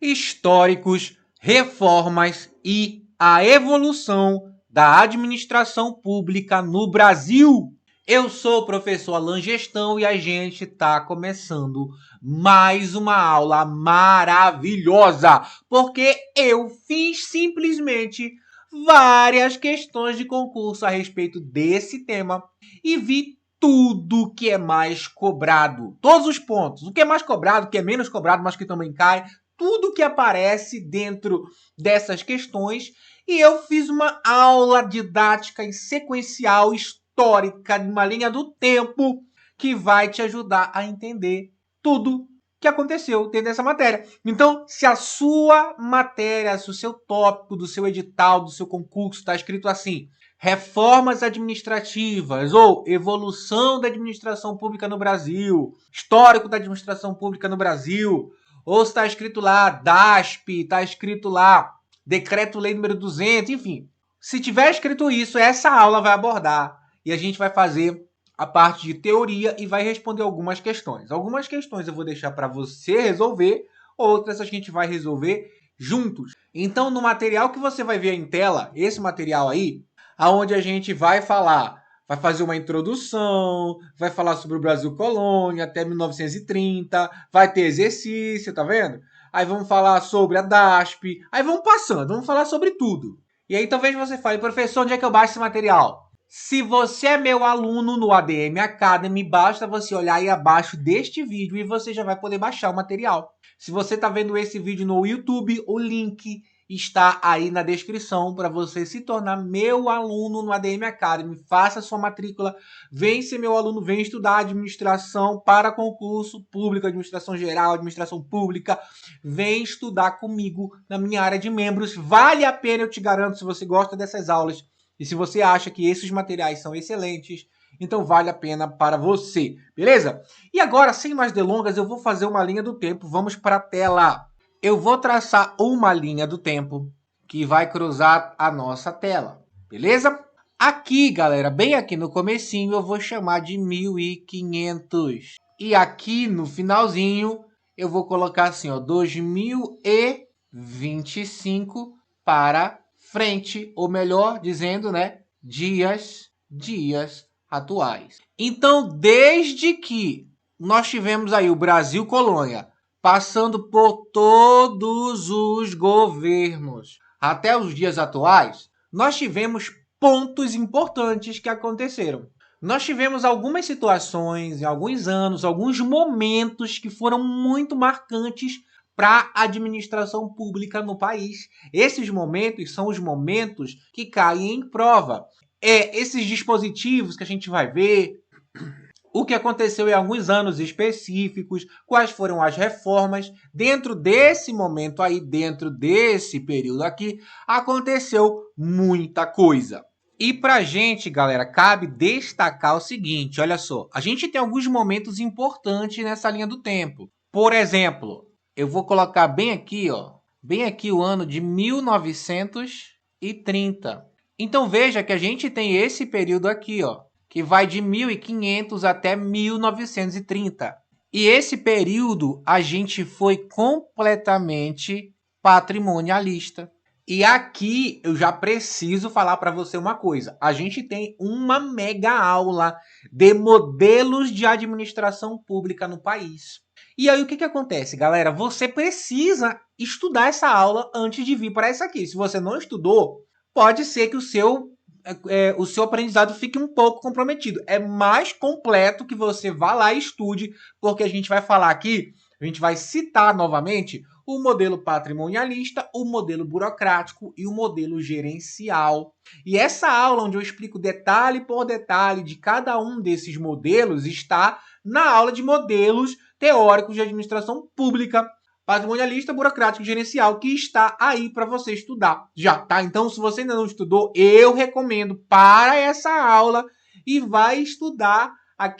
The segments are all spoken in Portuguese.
históricos, reformas e a evolução da administração pública no Brasil. Eu sou o professor Alan Gestão e a gente está começando mais uma aula maravilhosa, porque eu fiz simplesmente várias questões de concurso a respeito desse tema e vi tudo que é mais cobrado, todos os pontos, o que é mais cobrado, o que é menos cobrado, mas que também cai, tudo que aparece dentro dessas questões, e eu fiz uma aula didática e sequencial histórica de uma linha do tempo que vai te ajudar a entender tudo que aconteceu dentro dessa matéria. Então, se a sua matéria, se o seu tópico do seu edital, do seu concurso está escrito assim: reformas administrativas ou evolução da administração pública no Brasil, histórico da administração pública no Brasil, ou está escrito lá DASP, está escrito lá Decreto-Lei número 200, enfim. Se tiver escrito isso, essa aula vai abordar e a gente vai fazer a parte de teoria e vai responder algumas questões. Algumas questões eu vou deixar para você resolver, outras a gente vai resolver juntos. Então, no material que você vai ver em tela, esse material aí, aonde a gente vai falar, vai fazer uma introdução, vai falar sobre o Brasil colônia até 1930, vai ter exercício, tá vendo? Aí vamos falar sobre a DASP, aí vamos passando, vamos falar sobre tudo. E aí talvez você fale, professor, onde é que eu baixo esse material? Se você é meu aluno no ADM Academy, basta você olhar aí abaixo deste vídeo e você já vai poder baixar o material. Se você está vendo esse vídeo no YouTube, o link está aí na descrição para você se tornar meu aluno no ADM Academy. Faça sua matrícula, vem ser meu aluno, vem estudar administração para concurso público, administração geral, administração pública. Vem estudar comigo na minha área de membros. Vale a pena, eu te garanto, se você gosta dessas aulas. E se você acha que esses materiais são excelentes, então vale a pena para você, beleza? E agora, sem mais delongas, eu vou fazer uma linha do tempo. Vamos para a tela. Eu vou traçar uma linha do tempo que vai cruzar a nossa tela, beleza? Aqui, galera, bem aqui no comecinho, eu vou chamar de 1500. E aqui no finalzinho, eu vou colocar assim, ó, 2025 para frente, ou melhor dizendo, né, dias atuais. Então, desde que nós tivemos aí o Brasil colônia, passando por todos os governos, até os dias atuais, nós tivemos pontos importantes que aconteceram. Nós tivemos algumas situações, em alguns anos, alguns momentos que foram muito marcantes para a administração pública no país. Esses momentos são os momentos que caem em prova. Esses dispositivos que a gente vai ver, o que aconteceu em alguns anos específicos, quais foram as reformas. Dentro desse momento aí, dentro desse período aqui, aconteceu muita coisa. E pra gente, galera, cabe destacar o seguinte, olha só. A gente tem alguns momentos importantes nessa linha do tempo. Por exemplo, eu vou colocar bem aqui, ó, bem aqui o ano de 1930. Então veja que a gente tem esse período aqui, ó, que vai de 1500 até 1930. E esse período a gente foi completamente patrimonialista. E aqui eu já preciso falar para você uma coisa. A gente tem uma mega aula de modelos de administração pública no país. E aí o que acontece, galera? Você precisa estudar essa aula antes de vir para essa aqui. Se você não estudou, pode ser que o seu aprendizado fique um pouco comprometido. É mais completo que você vá lá e estude, porque a gente vai falar aqui, a gente vai citar novamente o modelo patrimonialista, o modelo burocrático e o modelo gerencial. E essa aula, onde eu explico detalhe por detalhe de cada um desses modelos, está na aula de modelos teóricos de administração pública, patrimonialista, burocrático e gerencial, que está aí para você estudar já, tá? Então, se você ainda não estudou, eu recomendo para essa aula e vai estudar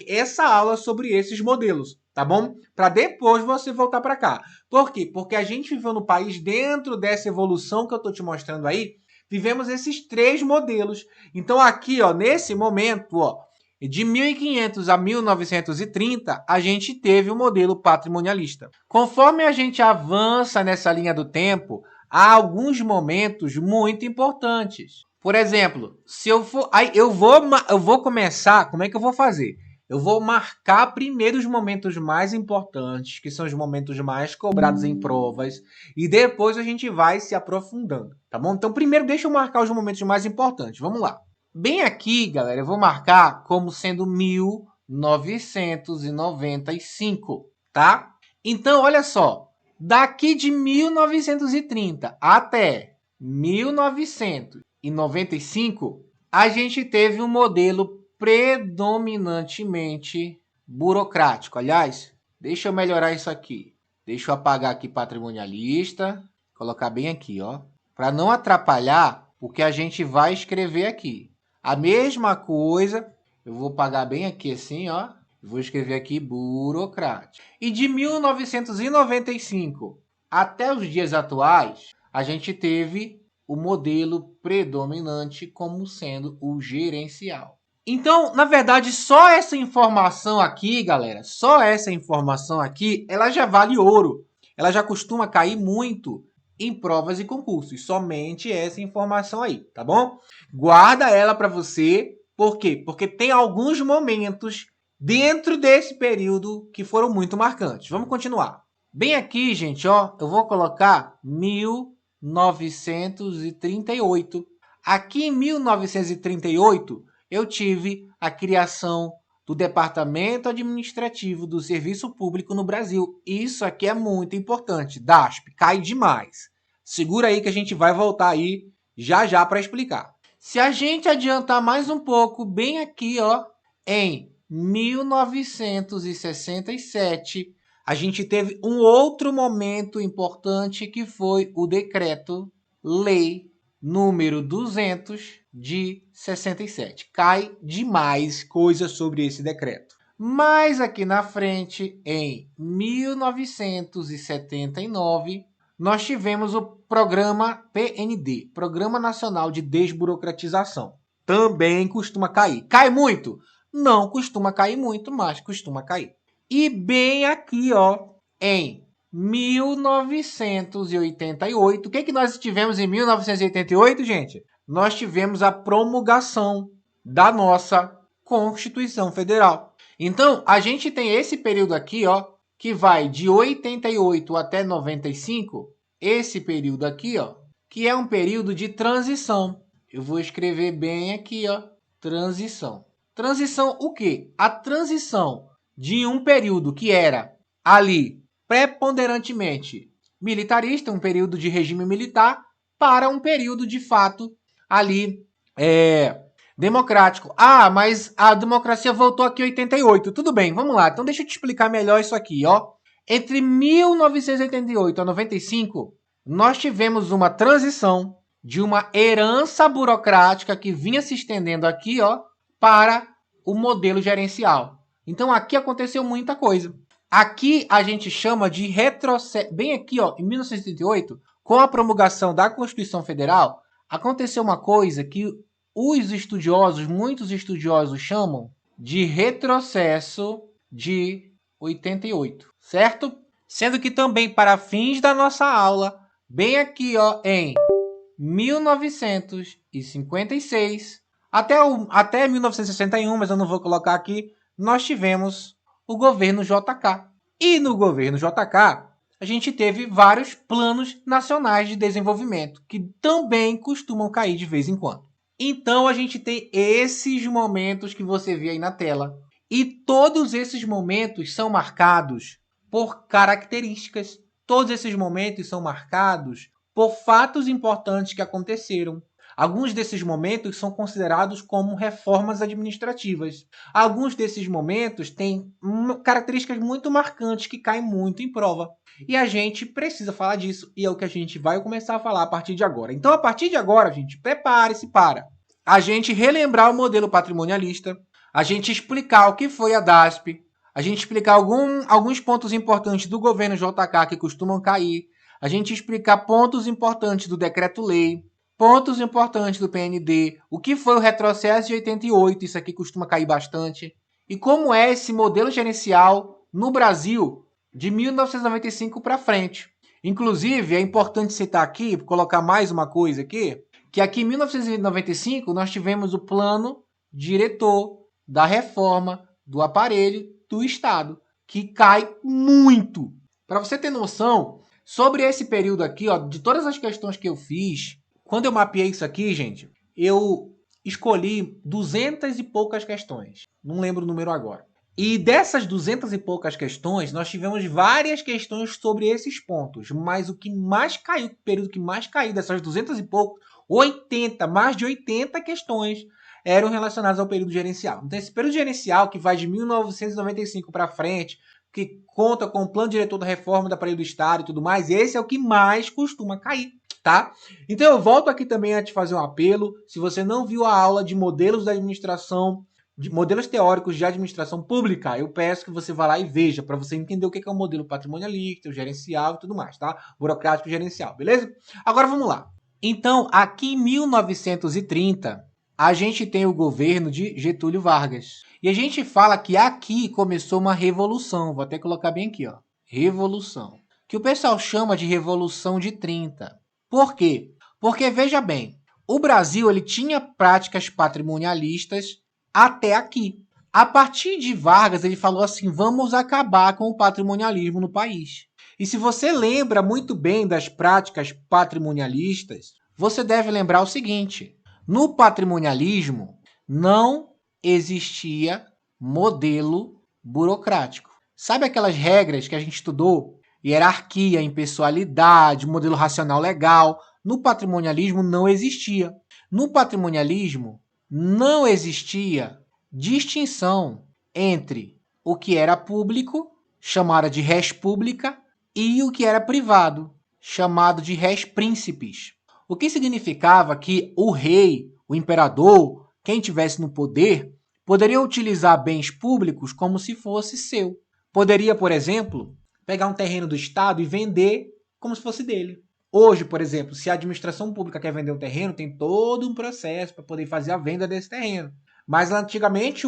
essa aula sobre esses modelos, tá bom? Para depois você voltar para cá. Por quê? Porque a gente viveu no país, dentro dessa evolução que eu tô te mostrando aí, vivemos esses três modelos. Então, aqui, ó, nesse momento, ó, De 1500 a 1930, a gente teve o modelo patrimonialista. Conforme a gente avança nessa linha do tempo, há alguns momentos muito importantes. Por exemplo, se eu for, aí eu vou começar, como é que eu vou fazer? Eu vou marcar primeiro os momentos mais importantes, que são os momentos mais cobrados em provas, e depois a gente vai se aprofundando, tá bom? Então, primeiro deixa eu marcar os momentos mais importantes. Vamos lá. Bem aqui, galera, eu vou marcar como sendo 1995, tá? Então, olha só, daqui de 1930 até 1995, a gente teve um modelo predominantemente burocrático. Aliás, deixa eu melhorar isso aqui. Deixa eu apagar aqui patrimonialista, colocar bem aqui, ó, para não atrapalhar o que a gente vai escrever aqui. A mesma coisa, eu vou apagar bem aqui assim, ó. Vou escrever aqui burocrático. E de 1995 até os dias atuais, a gente teve o modelo predominante como sendo o gerencial. Então, na verdade, só essa informação aqui, galera, só essa informação aqui, ela já vale ouro. Ela já costuma cair muito em provas e concursos. Somente essa informação aí, tá bom? Guarda ela para você. Por quê? Porque tem alguns momentos dentro desse período que foram muito marcantes. Vamos continuar. Bem aqui, gente, ó, eu vou colocar 1938. Aqui em 1938, eu tive a criação do Departamento Administrativo do Serviço Público no Brasil. Isso aqui é muito importante. DASP, cai demais. Segura aí que a gente vai voltar aí já já para explicar. Se a gente adiantar mais um pouco, bem aqui, ó, em 1967, a gente teve um outro momento importante que foi o Decreto-Lei número 200 de 67. Cai demais coisa sobre esse decreto. Mas aqui na frente, em 1979, nós tivemos o programa PND, Programa Nacional de Desburocratização. Também costuma cair. Cai muito? Não costuma cair muito, mas costuma cair. E bem aqui, ó, em 1988. O que nós tivemos em 1988, gente? Nós tivemos a promulgação da nossa Constituição Federal. Então, a gente tem esse período aqui, ó, que vai de 88 até 95, esse período aqui, ó, que é um período de transição. Eu vou escrever bem aqui, ó, transição. Transição o quê? A transição de um período que era ali preponderantemente militarista, um período de regime militar, para um período de fato ali democrático. Ah, mas a democracia voltou aqui em 88. Tudo bem, vamos lá. Então deixa eu te explicar melhor isso aqui, ó. Entre 1988 a 95, nós tivemos uma transição de uma herança burocrática que vinha se estendendo aqui, ó, para o modelo gerencial. Então aqui aconteceu muita coisa. Aqui a gente chama de retrocesso. Bem aqui, ó, em 1988, com a promulgação da Constituição Federal, aconteceu uma coisa que os estudiosos, muitos estudiosos chamam de retrocesso de 88, certo? Sendo que também para fins da nossa aula, bem aqui, ó, em 1956 até 1961, mas eu não vou colocar aqui, nós tivemos o governo JK. E no governo JK, a gente teve vários planos nacionais de desenvolvimento, que também costumam cair de vez em quando. Então, a gente tem esses momentos que você vê aí na tela. E todos esses momentos são marcados por características. Todos esses momentos são marcados por fatos importantes que aconteceram. Alguns desses momentos são considerados como reformas administrativas. Alguns desses momentos têm características muito marcantes que caem muito em prova. E a gente precisa falar disso, e é o que a gente vai começar a falar a partir de agora. Então, a partir de agora, gente, prepare-se para a gente relembrar o modelo patrimonialista, a gente explicar o que foi a DASP, a gente explicar alguns pontos importantes do governo JK que costumam cair, a gente explicar pontos importantes do decreto-lei, Pontos importantes do PND, o que foi o retrocesso de 88, isso aqui costuma cair bastante, e como é esse modelo gerencial no Brasil de 1995 para frente. Inclusive, é importante citar aqui, colocar mais uma coisa aqui, que aqui em 1995 nós tivemos o plano diretor da reforma do aparelho do Estado, que cai muito. Para você ter noção, sobre esse período aqui, ó, de todas as questões que eu fiz, quando eu mapeei isso aqui, gente, eu escolhi 200 e poucas questões. Não lembro o número agora. E dessas 200 e poucas questões, nós tivemos várias questões sobre esses pontos. Mas o que mais caiu, o período que mais caiu dessas 200 e poucos, 80, mais de 80 questões eram relacionadas ao período gerencial. Então, esse período gerencial, que vai de 1995 para frente, que conta com o plano diretor da reforma do aparelho do Estado e tudo mais, esse é o que mais costuma cair. Tá? Então eu volto aqui também a te fazer um apelo. Se você não viu a aula de modelos da administração, de modelos teóricos de administração pública, eu peço que você vá lá e veja, para você entender o que é o modelo patrimonialista, o gerencial e tudo mais, tá? Burocrático e gerencial, beleza? Agora vamos lá. Então, aqui em 1930, a gente tem o governo de Getúlio Vargas. E a gente fala que aqui começou uma revolução. Vou até colocar bem aqui, ó. Revolução. Que o pessoal chama de Revolução de 30. Por quê? Porque, veja bem, o Brasil ele tinha práticas patrimonialistas até aqui. A partir de Vargas, ele falou assim, vamos acabar com o patrimonialismo no país. E se você lembra muito bem das práticas patrimonialistas, você deve lembrar o seguinte, no patrimonialismo não existia modelo burocrático. Sabe aquelas regras que a gente estudou? Hierarquia, impessoalidade, modelo racional legal. No patrimonialismo não existia. No patrimonialismo não existia distinção entre o que era público, chamada de res publica, e o que era privado, chamado de res príncipes. O que significava que o rei, o imperador, quem tivesse no poder, poderia utilizar bens públicos como se fosse seu. Poderia, por exemplo, pegar um terreno do Estado e vender como se fosse dele. Hoje, por exemplo, se a administração pública quer vender um terreno, tem todo um processo para poder fazer a venda desse terreno. Mas antigamente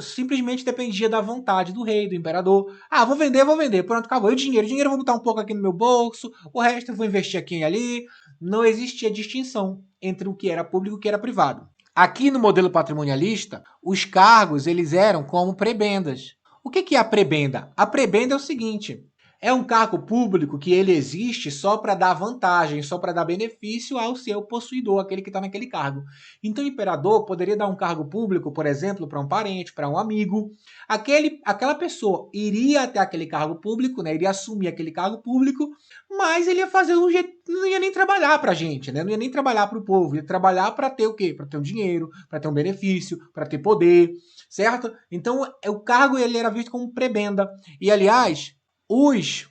simplesmente dependia da vontade do rei, do imperador. Ah, vou vender, pronto, acabou. E o dinheiro eu vou botar um pouco aqui no meu bolso, o resto eu vou investir aqui e ali. Não existia distinção entre o que era público e o que era privado. Aqui no modelo patrimonialista, os cargos eles eram como prebendas. O que é a prebenda? A prebenda é o seguinte, é um cargo público que ele existe só para dar vantagem, só para dar benefício ao seu possuidor, aquele que está naquele cargo. Então o imperador poderia dar um cargo público, por exemplo, para um parente, para um amigo. Aquela pessoa iria até aquele cargo público, né? Iria assumir aquele cargo público, mas ele ia fazer um jeito, não ia nem trabalhar para a gente, né? Não ia nem trabalhar para o povo, ia trabalhar para ter o quê? Para ter um dinheiro, para ter um benefício, para ter poder, certo? Então o cargo ele era visto como prebenda. E aliás, os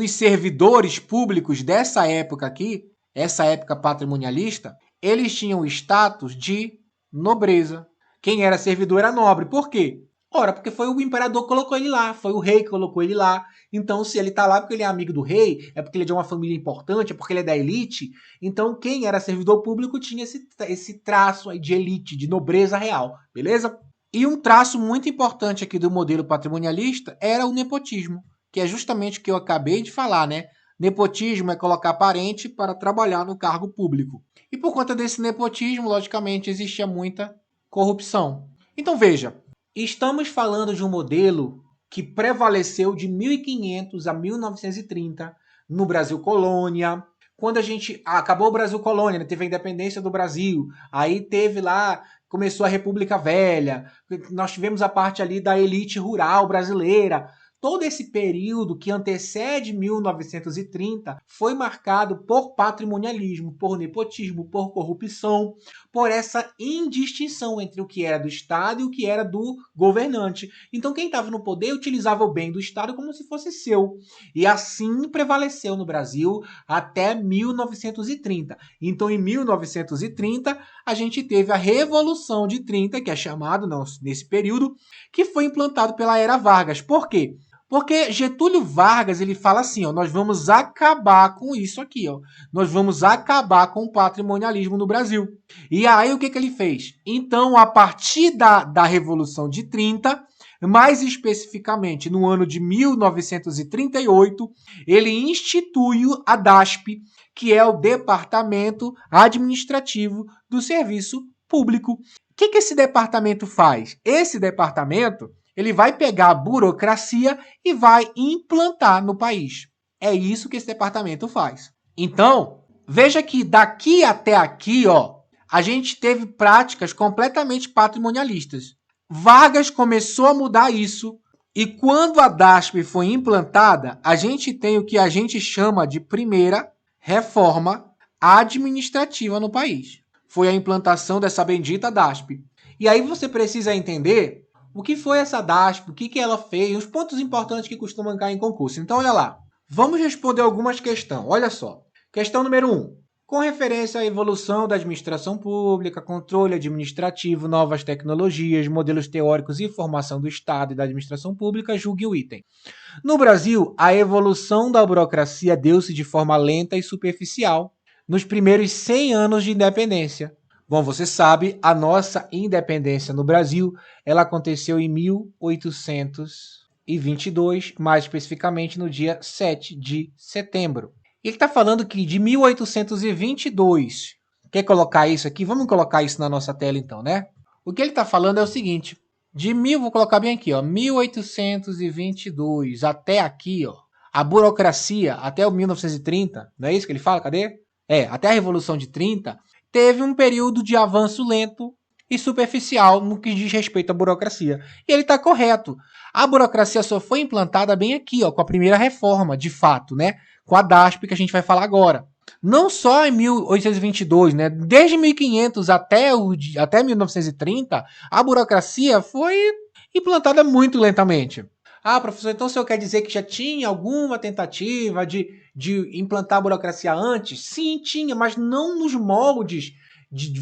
servidores públicos dessa época aqui, essa época patrimonialista, eles tinham o status de nobreza. Quem era servidor era nobre. Por quê? Ora, porque foi o imperador que colocou ele lá, foi o rei que colocou ele lá. Então, se ele está lá porque ele é amigo do rei, é porque ele é de uma família importante, é porque ele é da elite. Então, quem era servidor público tinha esse traço aí de elite, de nobreza real, beleza? E um traço muito importante aqui do modelo patrimonialista era o nepotismo, que é justamente o que eu acabei de falar, né? Nepotismo é colocar parente para trabalhar no cargo público. E por conta desse nepotismo, logicamente, existia muita corrupção. Então veja, estamos falando de um modelo que prevaleceu de 1500 a 1930 no Brasil colônia. Quando a gente acabou o Brasil colônia, né? Teve a independência do Brasil, aí teve lá, começou a República Velha, nós tivemos a parte ali da elite rural brasileira. Todo esse período que antecede 1930 foi marcado por patrimonialismo, por nepotismo, por corrupção, por essa indistinção entre o que era do Estado e o que era do governante. Então quem estava no poder utilizava o bem do Estado como se fosse seu. E assim prevaleceu no Brasil até 1930. Então em 1930 a gente teve a Revolução de 30, que é chamado nesse período, que foi implantado pela Era Vargas. Por quê? Porque Getúlio Vargas, ele fala assim, ó, nós vamos acabar com isso aqui, ó. Nós vamos acabar com o patrimonialismo no Brasil. E aí, o que ele fez? Então, a partir da Revolução de 30, mais especificamente no ano de 1938, ele institui a DASP, que é o Departamento Administrativo do Serviço Público. O que esse departamento faz? Esse departamento ele vai pegar a burocracia e vai implantar no país. É isso que esse departamento faz. Então, veja que daqui até aqui, ó, a gente teve práticas completamente patrimonialistas. Vargas começou a mudar isso e quando a DASP foi implantada, a gente tem o que a gente chama de primeira reforma administrativa no país. Foi a implantação dessa bendita DASP. E aí você precisa entender o que foi essa DASP, o que ela fez, os pontos importantes que costumam cair em concurso. Então, olha lá. Vamos responder algumas questões. Olha só. Questão número 1. Com referência à evolução da administração pública, controle administrativo, novas tecnologias, modelos teóricos e formação do Estado e da administração pública, julgue o item. No Brasil, a evolução da burocracia deu-se de forma lenta e superficial nos primeiros 100 anos de independência. Bom, você sabe, a nossa independência no Brasil, ela aconteceu em 1822, mais especificamente no dia 7 de setembro. Ele está falando que de 1822, quer colocar isso aqui? Vamos colocar isso na nossa tela então, né? O que ele está falando é o seguinte, vou colocar bem aqui, ó, 1822 até aqui, ó, a burocracia, até o 1930, não é isso que ele fala? Cadê? Até a Revolução de 30, teve um período de avanço lento e superficial no que diz respeito à burocracia. E ele está correto. A burocracia só foi implantada bem aqui, ó, com a primeira reforma, de fato, né? Com a DASP que a gente vai falar agora. Não só em 1822, né? Desde 1500 até 1930, a burocracia foi implantada muito lentamente. Ah, professor, então o senhor quer dizer que já tinha alguma tentativa de implantar a burocracia antes? Sim, tinha, mas não nos moldes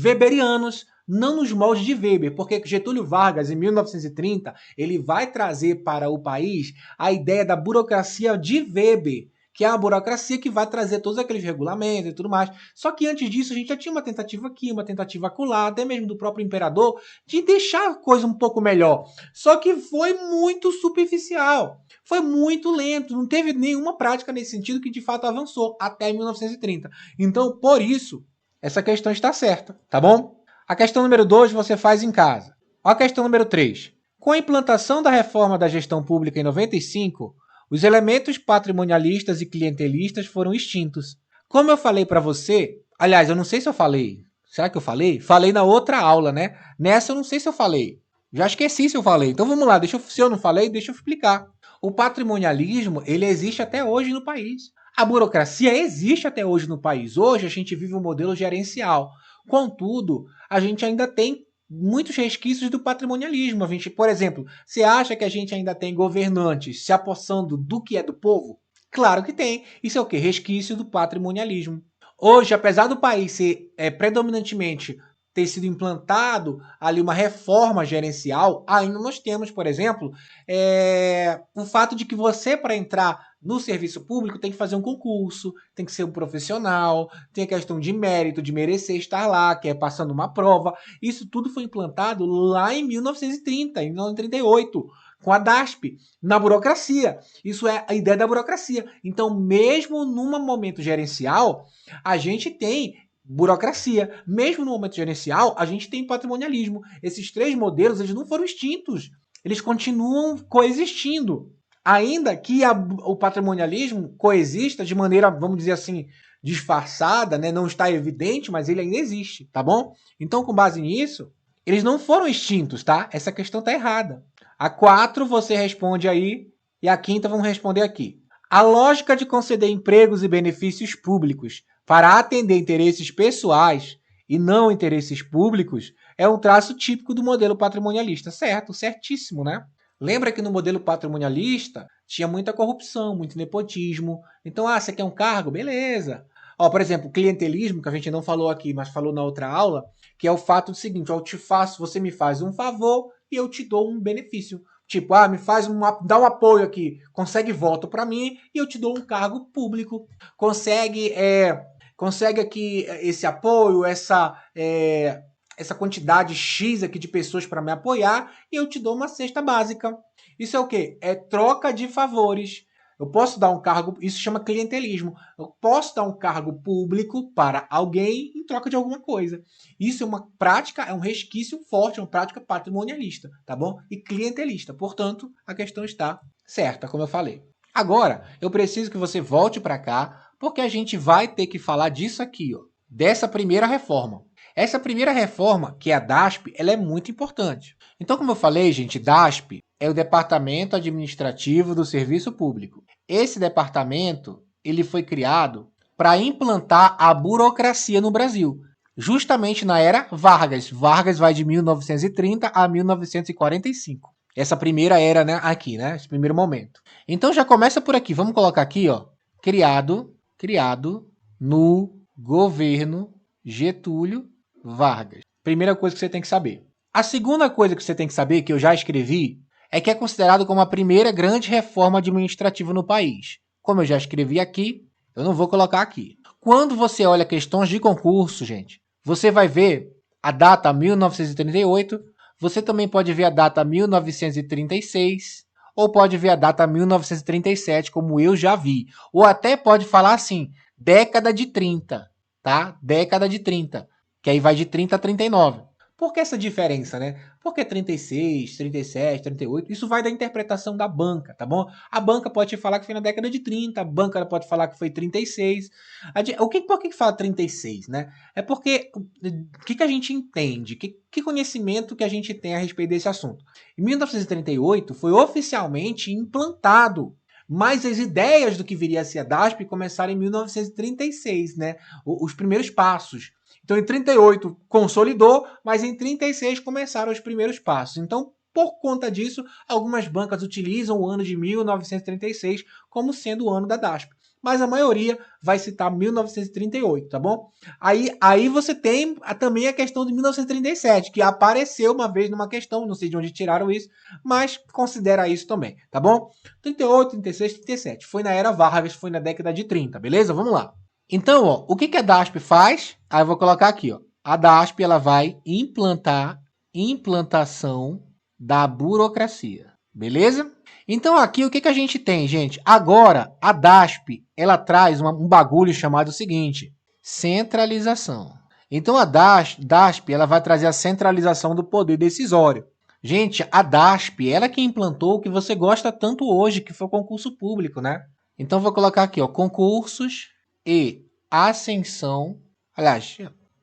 weberianos, não nos moldes de Weber, porque Getúlio Vargas, em 1930, ele vai trazer para o país a ideia da burocracia de Weber, que é a burocracia que vai trazer todos aqueles regulamentos e tudo mais. Só que antes disso, a gente já tinha uma tentativa aqui, uma tentativa acolá, até mesmo do próprio imperador, de deixar a coisa um pouco melhor. Só que foi muito superficial, foi muito lento, não teve nenhuma prática nesse sentido que de fato avançou até 1930. Então, por isso, essa questão está certa, tá bom? A questão número 2 você faz em casa. A questão número 3. Com a implantação da reforma da gestão pública em 95, os elementos patrimonialistas e clientelistas foram extintos. Como eu falei para você, aliás, eu não sei se eu falei. Será que eu falei? Falei na outra aula, né? Nessa eu não sei se eu falei. Já esqueci se eu falei. Então vamos lá, se eu não falei, deixa eu explicar. O patrimonialismo, ele existe até hoje no país. A burocracia existe até hoje no país. Hoje a gente vive um modelo gerencial. Contudo, a gente ainda tem muitos resquícios do patrimonialismo. A gente, por exemplo, você acha que a gente ainda tem governantes se apossando do que é do povo? Claro que tem. Isso é o quê? Resquício do patrimonialismo. Hoje, apesar do país ser predominantemente ter sido implantado ali uma reforma gerencial, ainda nós temos, por exemplo, o fato de que você, para entrar no serviço público, tem que fazer um concurso, tem que ser um profissional, tem a questão de mérito, de merecer estar lá, que é passando uma prova. Isso tudo foi implantado lá em 1930, em 1938, com a DASP, na burocracia. Isso é a ideia da burocracia. Então, mesmo num momento gerencial, a gente tem burocracia. Mesmo no momento gerencial, a gente tem patrimonialismo. Esses três modelos, eles não foram extintos. Eles continuam coexistindo. Ainda que o patrimonialismo coexista de maneira, vamos dizer assim, disfarçada, né? Não está evidente, mas ele ainda existe, tá bom? Então, com base nisso, eles não foram extintos, tá? Essa questão tá errada. A 4 você responde aí, e a 5ª vamos responder aqui. A lógica de conceder empregos e benefícios públicos para atender interesses pessoais e não interesses públicos é um traço típico do modelo patrimonialista. Certo, certíssimo, né? Lembra que no modelo patrimonialista tinha muita corrupção, muito nepotismo. Então, você quer um cargo? Beleza. Ó, por exemplo, clientelismo, que a gente não falou aqui, mas falou na outra aula, que é o fato do seguinte, você me faz um favor e eu te dou um benefício. Tipo, dá um apoio aqui, consegue voto para mim e eu te dou um cargo público. Consegue aqui esse apoio, essa quantidade X aqui de pessoas para me apoiar e eu te dou uma cesta básica. Isso é o quê? É troca de favores. Eu posso dar um cargo, isso chama clientelismo. Eu posso dar um cargo público para alguém em troca de alguma coisa. Isso é uma prática, é um resquício forte, é uma prática patrimonialista, tá bom? E clientelista. Portanto, a questão está certa, como eu falei. Agora, eu preciso que você volte para cá, porque a gente vai ter que falar disso aqui, ó, dessa primeira reforma. Essa primeira reforma, que é a DASP, ela é muito importante. Então, como eu falei, gente, DASP é o Departamento Administrativo do Serviço Público. Esse departamento, ele foi criado para implantar a burocracia no Brasil, justamente na era Vargas. Vargas vai de 1930 a 1945. Essa primeira era, né, aqui, né, esse primeiro momento. Então já começa por aqui. Vamos colocar aqui, ó, criado no governo Getúlio Vargas. Primeira coisa que você tem que saber. A segunda coisa que você tem que saber, que eu já escrevi, é que é considerado como a primeira grande reforma administrativa no país. Como eu já escrevi aqui, eu não vou colocar aqui. Quando você olha questões de concurso, gente, você vai ver a data 1938, você também pode ver a data 1936, ou pode ver a data 1937, como eu já vi. Ou até pode falar assim, década de 30, tá? Década de 30, que aí vai de 30 a 39. Por que essa diferença, né? Porque 36, 37, 38, isso vai da interpretação da banca, tá bom? A banca pode te falar que foi na década de 30, a banca pode falar que foi 36. Por que fala 36, né? É porque, o que a gente entende? Que conhecimento que a gente tem a respeito desse assunto? Em 1938, foi oficialmente implantado, mas as ideias do que viria a ser a DASP começaram em 1936, né? Os primeiros passos. Então, em 38 consolidou, mas em 36 começaram os primeiros passos. Então, por conta disso, algumas bancas utilizam o ano de 1936 como sendo o ano da DASP. Mas a maioria vai citar 1938, tá bom? Aí você tem também a questão de 1937, que apareceu uma vez numa questão, não sei de onde tiraram isso, mas considera isso também, tá bom? 38, 36, 37. Foi na era Vargas, foi na década de 30, beleza? Vamos lá. Então, ó, o que a DASP faz? Aí eu vou colocar aqui, ó. A DASP ela vai implantação da burocracia, beleza? Então aqui o que a gente tem, gente? Agora a DASP ela traz um bagulho chamado o seguinte: centralização. Então a DASP ela vai trazer a centralização do poder decisório. Gente, a DASP ela que implantou o que você gosta tanto hoje, que foi o concurso público, né? Então vou colocar aqui, ó, concursos e ascensão. Aliás,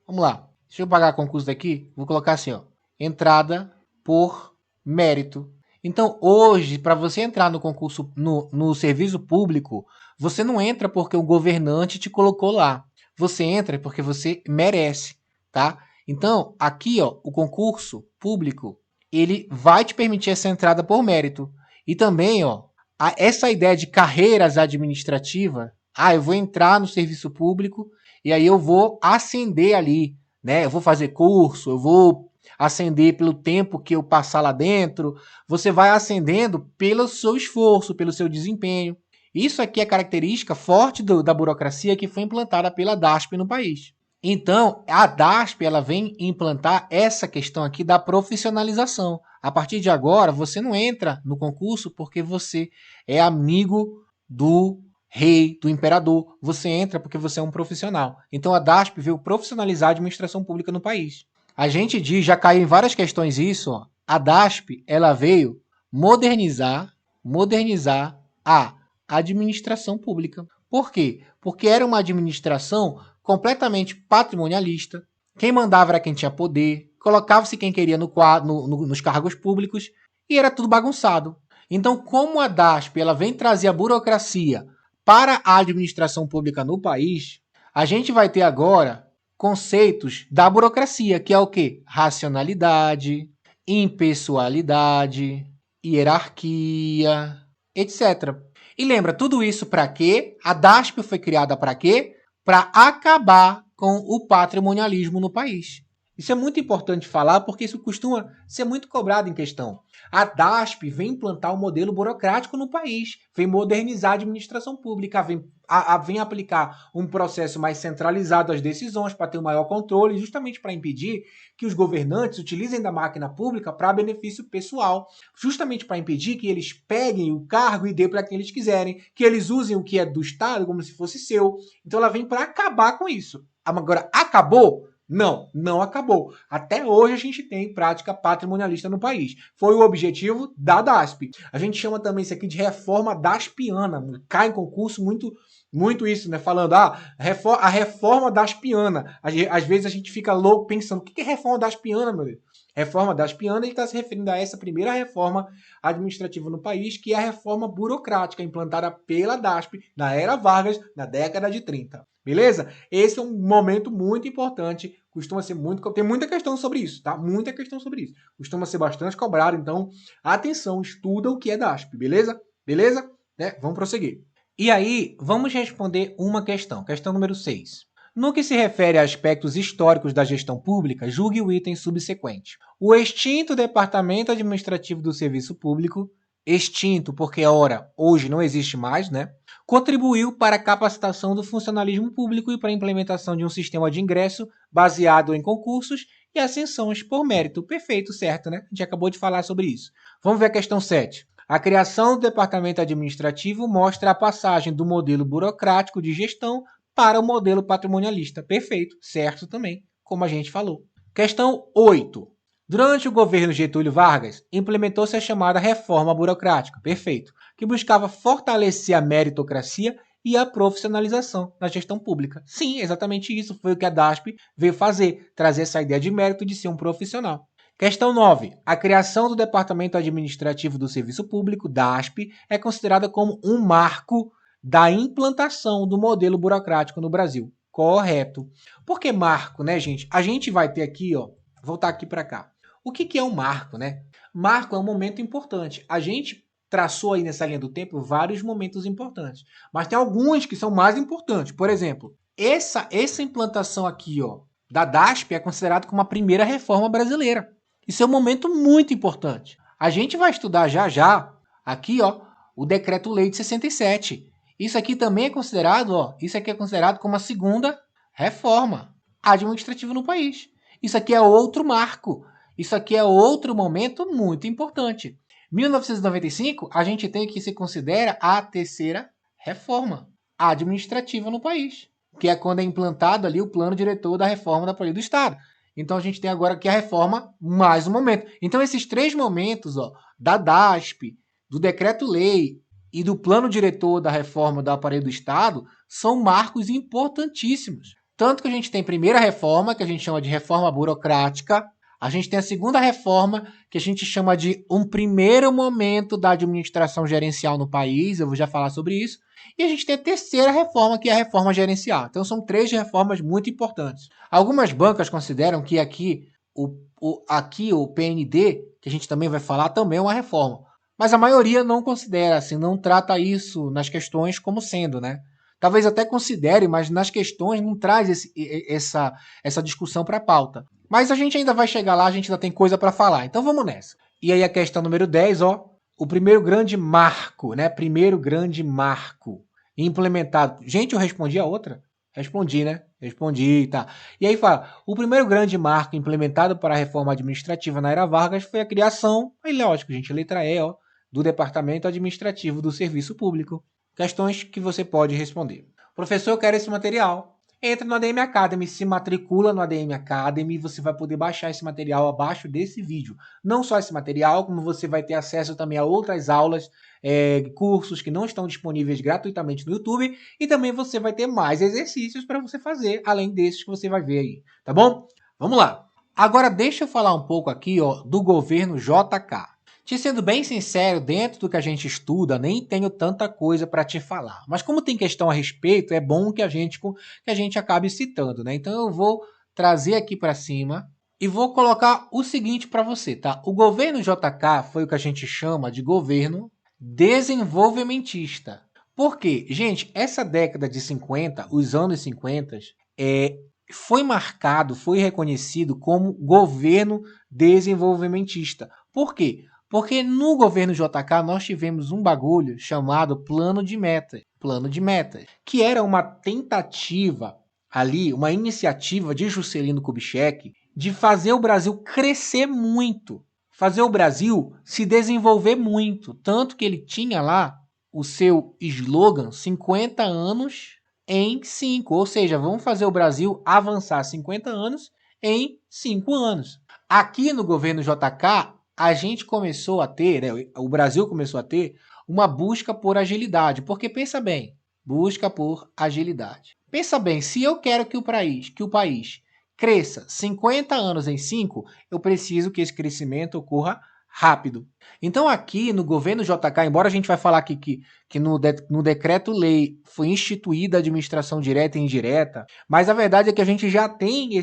vamos lá. Deixa eu pagar concurso daqui. Vou colocar assim, ó. Entrada por mérito. Então, hoje, para você entrar no concurso, no serviço público, você não entra porque o governante te colocou lá. Você entra porque você merece, tá? Então, aqui, ó, o concurso público, ele vai te permitir essa entrada por mérito. E também, ó, essa ideia de carreiras administrativas, eu vou entrar no serviço público e aí eu vou ascender ali, né? Eu vou fazer curso, eu vou ascender pelo tempo que eu passar lá dentro. Você vai ascendendo pelo seu esforço, pelo seu desempenho. Isso aqui é característica forte da burocracia que foi implantada pela DASP no país. Então, a DASP ela vem implantar essa questão aqui da profissionalização. A partir de agora, você não entra no concurso porque você é amigo do rei, do imperador. Você entra porque você é um profissional. Então, a DASP veio profissionalizar a administração pública no país. A gente diz, já caiu em várias questões isso, ó, a DASP ela veio modernizar a administração pública. Por quê? Porque era uma administração completamente patrimonialista. Quem mandava era quem tinha poder, colocava-se quem queria nos cargos públicos e era tudo bagunçado. Então, como a DASP ela vem trazer a burocracia para a administração pública no país, a gente vai ter agora conceitos da burocracia, que é o quê? Racionalidade, impessoalidade, hierarquia, etc. E lembra, tudo isso para quê? A DASP foi criada para quê? Para acabar com o patrimonialismo no país. Isso é muito importante falar porque isso costuma ser muito cobrado em questão. A DASP vem implantar um modelo burocrático no país, vem modernizar a administração pública, vem aplicar um processo mais centralizado às decisões para ter um maior controle, justamente para impedir que os governantes utilizem da máquina pública para benefício pessoal, justamente para impedir que eles peguem o cargo e dê para quem eles quiserem, que eles usem o que é do Estado como se fosse seu. Então ela vem para acabar com isso. Agora, acabou? Não, não acabou. Até hoje a gente tem prática patrimonialista no país. Foi o objetivo da DASP. A gente chama também isso aqui de reforma daspiana. Cai em concurso muito isso, né? Falando, a reforma daspiana. Às vezes a gente fica louco pensando, o que é reforma daspiana, meu Deus? Reforma daspiana, ele está se referindo a essa primeira reforma administrativa no país, que é a reforma burocrática implantada pela DASP na era Vargas, na década de 30. Beleza? Esse é um momento muito importante, costuma ser muito... Tem muita questão sobre isso, tá? Muita questão sobre isso. Costuma ser bastante cobrado, então, atenção, estuda o que é DASP, beleza? Beleza? Né? Vamos prosseguir. E aí, vamos responder uma questão. Questão número 6. No que se refere a aspectos históricos da gestão pública, julgue o item subsequente. O extinto Departamento Administrativo do Serviço Público, extinto porque, ora, hoje não existe mais, né? Contribuiu para a capacitação do funcionalismo público e para a implementação de um sistema de ingresso baseado em concursos e ascensões por mérito. Perfeito, certo, né? A gente acabou de falar sobre isso. Vamos ver a questão 7. A criação do departamento administrativo mostra a passagem do modelo burocrático de gestão para o modelo patrimonialista. Perfeito, certo também, como a gente falou. Questão 8. Durante o governo Getúlio Vargas, implementou-se a chamada reforma burocrática, perfeito, que buscava fortalecer a meritocracia e a profissionalização na gestão pública. Sim, exatamente isso foi o que a DASP veio fazer, trazer essa ideia de mérito de ser um profissional. Questão 9. A criação do Departamento Administrativo do Serviço Público, DASP, é considerada como um marco da implantação do modelo burocrático no Brasil. Correto. Por que marco, né, gente? A gente vai ter aqui, ó, voltar aqui para cá. O que é um marco, né? Marco é um momento importante. A gente traçou aí nessa linha do tempo vários momentos importantes, mas tem alguns que são mais importantes. Por exemplo, essa implantação aqui, ó, da DASP é considerada como a primeira reforma brasileira. Isso é um momento muito importante. A gente vai estudar já aqui, ó, o Decreto-Lei de 67. Isso aqui também é considerado, ó, isso aqui é considerado como a segunda reforma administrativa no país. Isso aqui é outro marco. Isso aqui é outro momento muito importante. 1995, a gente tem que se considera a terceira reforma administrativa no país, que é quando é implantado ali o plano diretor da reforma da Polícia do Estado. Então a gente tem agora aqui a reforma mais um momento. Então esses três momentos, ó, da DASP, do Decreto-Lei e do plano diretor da reforma do aparelho do Estado, são marcos importantíssimos. Tanto que a gente tem a primeira reforma, que a gente chama de reforma burocrática, a gente tem a segunda reforma, que a gente chama de um primeiro momento da administração gerencial no país, eu vou já falar sobre isso, e a gente tem a terceira reforma, que é a reforma gerencial. Então são três reformas muito importantes. Algumas bancas consideram que aqui o PND, que a gente também vai falar, também é uma reforma. Mas a maioria não considera, assim, não trata isso nas questões como sendo, né? Talvez até considere, mas nas questões não traz essa discussão para a pauta. Mas a gente ainda vai chegar lá, a gente ainda tem coisa para falar. Então vamos nessa. E aí a questão número 10, ó. O primeiro grande marco, né? Primeiro grande marco implementado. Gente, eu respondi a outra? Respondi, né? Respondi, tá. E aí fala, o primeiro grande marco implementado para a reforma administrativa na era Vargas foi a criação, aí lógico, gente, letra E, ó, do Departamento Administrativo do Serviço Público. Questões que você pode responder. Professor, eu quero esse material. Entra no ADM Academy, se matricula no ADM Academy e você vai poder baixar esse material abaixo desse vídeo. Não só esse material, como você vai ter acesso também a outras aulas, cursos que não estão disponíveis gratuitamente no YouTube e também você vai ter mais exercícios para você fazer, além desses que você vai ver aí, tá bom? Vamos lá. Agora deixa eu falar um pouco aqui, ó, do governo JK. Te sendo bem sincero, dentro do que a gente estuda, nem tenho tanta coisa para te falar. Mas como tem questão a respeito, é bom que a gente acabe citando, né? Então eu vou trazer aqui para cima e vou colocar o seguinte para você, tá? O governo JK foi o que a gente chama de governo desenvolvimentista. Por quê? Gente, essa década de 50, os anos 50, foi marcado, foi reconhecido como governo desenvolvimentista. Por quê? Porque no governo JK nós tivemos um bagulho chamado plano de metas, que era uma tentativa ali, uma iniciativa de Juscelino Kubitschek de fazer o Brasil crescer muito, fazer o Brasil se desenvolver muito, tanto que ele tinha lá o seu slogan 50 anos em 5, ou seja, vamos fazer o Brasil avançar 50 anos em 5 anos. Aqui no governo JK, a gente começou a ter, né, o Brasil começou a ter uma busca por agilidade, porque pensa bem, busca por agilidade. Pensa bem, se eu quero que o país cresça 50 anos em 5, eu preciso que esse crescimento ocorra rápido. Então aqui no governo JK, embora a gente vai falar aqui que no decreto-lei foi instituída a administração direta e indireta, mas a verdade é que a gente já tem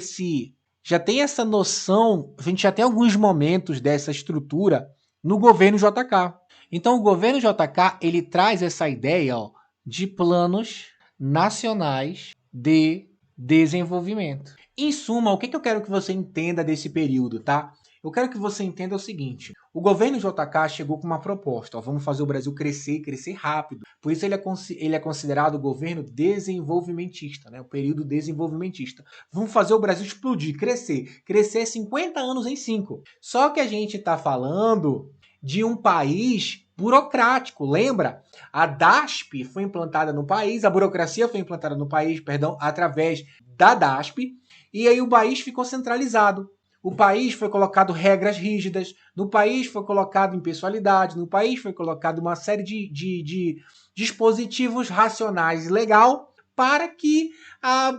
essa noção, a gente já tem alguns momentos dessa estrutura no governo JK. Então o governo JK, ele traz essa ideia, ó, de planos nacionais de desenvolvimento. Em suma, o que eu quero que você entenda desse período, tá? Eu quero que você entenda o seguinte: o governo JK chegou com uma proposta, ó, vamos fazer o Brasil crescer e crescer rápido. Por isso ele é considerado o governo desenvolvimentista, né? O período desenvolvimentista. Vamos fazer o Brasil explodir, crescer 50 anos em 5. Só que a gente está falando de um país burocrático, lembra? A DASP foi implantada no país, a burocracia foi implantada no país, perdão, através da DASP, e aí o país ficou centralizado. O país foi colocado regras rígidas, no país foi colocado impessoalidade, no país foi colocado uma série de dispositivos racionais legal para que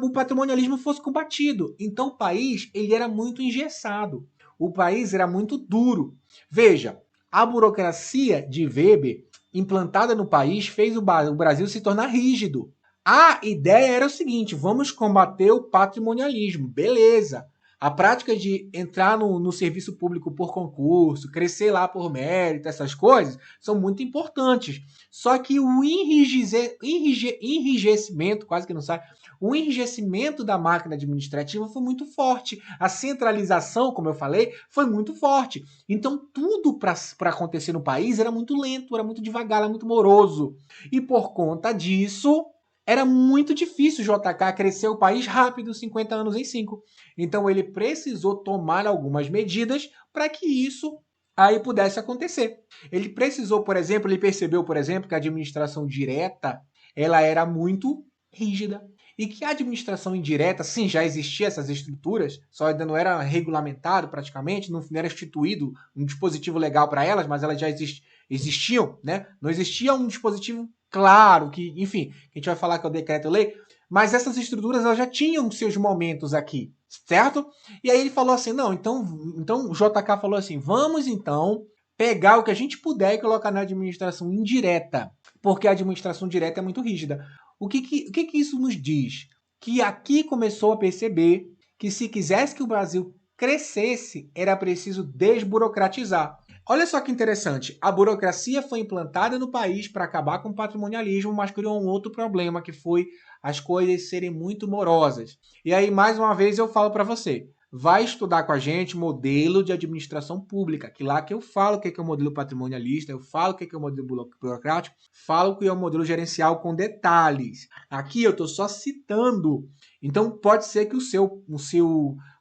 o patrimonialismo fosse combatido. Então o país ele era muito engessado, o país era muito duro. Veja, a burocracia de Weber implantada no país fez o Brasil se tornar rígido. A ideia era o seguinte: vamos combater o patrimonialismo, beleza. A prática de entrar no serviço público por concurso, crescer lá por mérito, essas coisas, são muito importantes. Só que o enrijecimento, quase que não sai, o enrijecimento da máquina administrativa foi muito forte. A centralização, como eu falei, foi muito forte. Então, tudo para acontecer no país era muito lento, era muito devagar, era muito moroso. E por conta disso, era muito difícil o JK crescer o país rápido, 50 anos em 5. Então ele precisou tomar algumas medidas para que isso aí pudesse acontecer. Ele precisou, por exemplo, ele percebeu, por exemplo, que a administração direta ela era muito rígida e que a administração indireta, sim, já existia essas estruturas, só ainda não era regulamentado praticamente, não era instituído um dispositivo legal para elas, mas elas já existiam, né? Não existia um dispositivo claro, que, enfim, a gente vai falar que é o decreto-lei, mas essas estruturas elas já tinham seus momentos aqui, certo? E aí ele falou assim, não, então o JK falou assim, vamos então pegar o que a gente puder e colocar na administração indireta, porque a administração direta é muito rígida. O que isso nos diz? Que aqui começou a perceber que se quisesse que o Brasil crescesse, era preciso desburocratizar. Olha só que interessante, a burocracia foi implantada no país para acabar com o patrimonialismo, mas criou um outro problema, que foi as coisas serem muito morosas. E aí, mais uma vez, eu falo para você, vai estudar com a gente modelo de administração pública, que lá que eu falo o que é o modelo patrimonialista, eu falo o que é o modelo burocrático, falo o que é o modelo gerencial com detalhes. Aqui eu estou só citando. Então, pode ser que o seu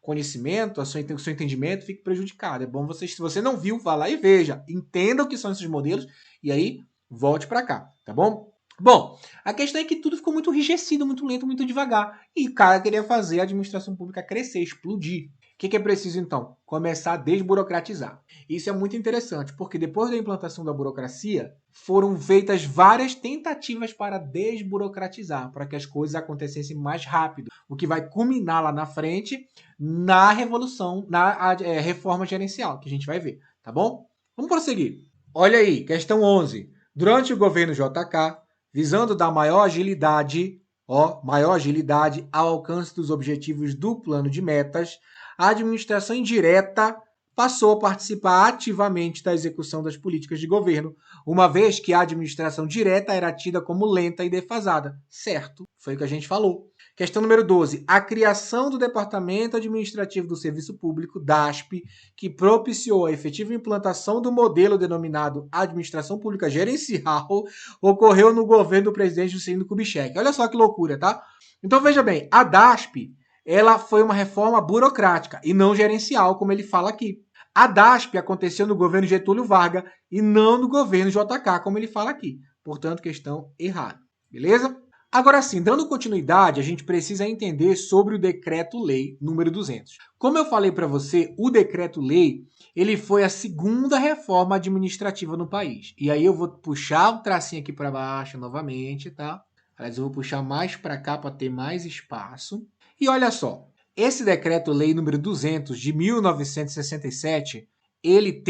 conhecimento, o seu entendimento fique prejudicado. É bom você, se você não viu, vá lá e veja. Entenda o que são esses modelos e aí volte para cá, tá bom? Bom, a questão é que tudo ficou muito enrijecido, muito lento, muito devagar. E o cara queria fazer a administração pública crescer, explodir. O que é preciso, então? Começar a desburocratizar. Isso é muito interessante, porque depois da implantação da burocracia, foram feitas várias tentativas para desburocratizar, para que as coisas acontecessem mais rápido, o que vai culminar lá na frente na revolução, na reforma gerencial, que a gente vai ver, tá bom? Vamos prosseguir. Olha aí, questão 11. Durante o governo JK, visando dar maior agilidade ao alcance dos objetivos do plano de metas, a administração indireta passou a participar ativamente da execução das políticas de governo, uma vez que a administração direta era tida como lenta e defasada. Certo, foi o que a gente falou. Questão número 12. A criação do Departamento Administrativo do Serviço Público, DASP, que propiciou a efetiva implantação do modelo denominado Administração Pública Gerencial, ocorreu no governo do presidente Juscelino Kubitschek. Olha só que loucura, tá? Então, veja bem, a DASP, ela foi uma reforma burocrática e não gerencial, como ele fala aqui. A DASP aconteceu no governo Getúlio Vargas e não no governo JK, como ele fala aqui. Portanto, questão errada. Beleza? Agora sim, dando continuidade, a gente precisa entender sobre o Decreto-Lei número 200. Como eu falei para você, o Decreto-Lei, ele foi a segunda reforma administrativa no país. E aí eu vou puxar o tracinho aqui para baixo novamente, tá? Aliás, eu vou puxar mais para cá para ter mais espaço. E olha só, esse Decreto-Lei número 200 de 1967, ele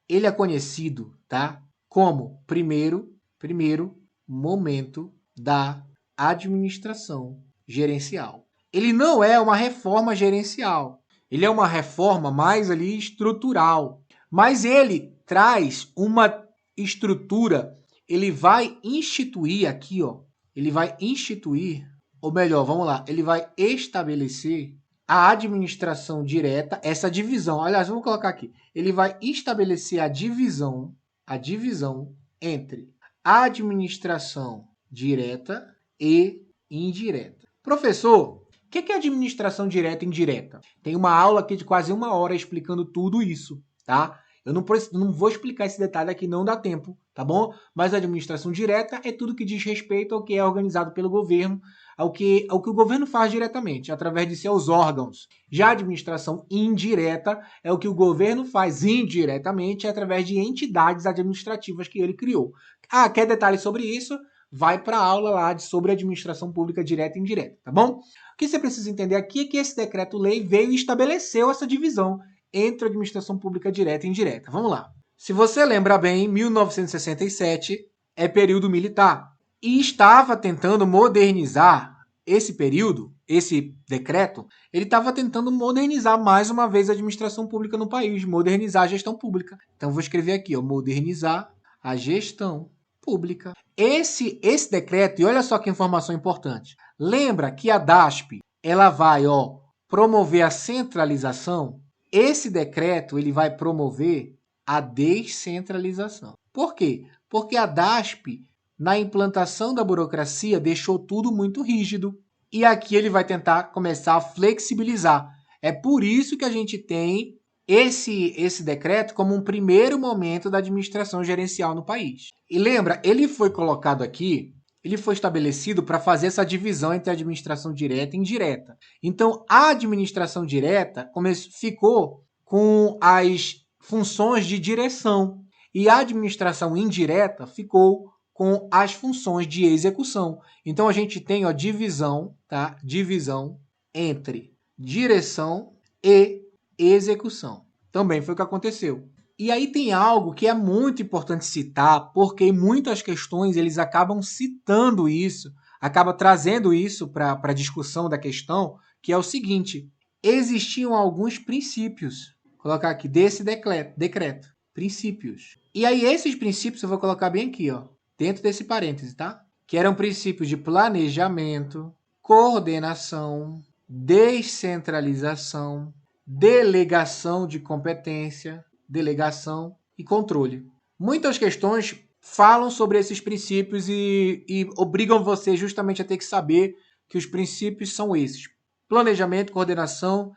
é conhecido, tá? Como primeiro momento da administração gerencial. Ele não é uma reforma gerencial, ele é uma reforma mais ali estrutural, mas ele traz uma estrutura, ele vai instituir aqui, ó, ele vai instituir, ou melhor, vamos lá, ele vai estabelecer a administração direta, essa divisão, aliás, vamos colocar aqui, ele vai estabelecer a divisão entre administração direta e indireta. Professor, o que é administração direta e indireta? Tem uma aula aqui de quase 1 hora explicando tudo isso, tá? Eu não vou explicar esse detalhe aqui, não dá tempo, tá bom? Mas a administração direta é tudo que diz respeito ao que é organizado pelo governo, ao que o governo faz diretamente, através de seus órgãos. Já a administração indireta é o que o governo faz indiretamente, através de entidades administrativas que ele criou. Ah, quer detalhes sobre isso? Vai para a aula lá sobre administração pública direta e indireta, tá bom? O que você precisa entender aqui é que esse decreto-lei veio e estabeleceu essa divisão entre administração pública direta e indireta. Vamos lá. Se você lembra bem, 1967 é período militar e estava tentando modernizar esse período, esse decreto, ele estava tentando modernizar mais uma vez a administração pública no país, modernizar a gestão pública. Então vou escrever aqui, ó, modernizar a gestão pública. Esse decreto, e olha só que informação importante. Lembra que a DASP, ela vai, ó, promover a centralização. Esse decreto, ele vai promover a descentralização. Por quê? Porque a DASP, na implantação da burocracia, deixou tudo muito rígido. E aqui ele vai tentar começar a flexibilizar. É por isso que a gente tem esse decreto como um primeiro momento da administração gerencial no país. E lembra, ele foi colocado aqui, ele foi estabelecido para fazer essa divisão entre a administração direta e indireta. Então, a administração direta ficou com as funções de direção e a administração indireta ficou com as funções de execução. Então, a gente tem a divisão, tá? Divisão entre direção e execução. Também foi o que aconteceu. E aí tem algo que é muito importante citar, porque em muitas questões eles acabam citando isso, acaba trazendo isso para a discussão da questão, que é o seguinte: existiam alguns princípios, vou colocar aqui, desse decreto, princípios. E aí esses princípios eu vou colocar bem aqui, ó, dentro desse parêntese, tá? Que eram princípios de planejamento, coordenação, descentralização, delegação de competência, delegação e controle. Muitas questões falam sobre esses princípios e obrigam você justamente a ter que saber que os princípios são esses: planejamento, coordenação,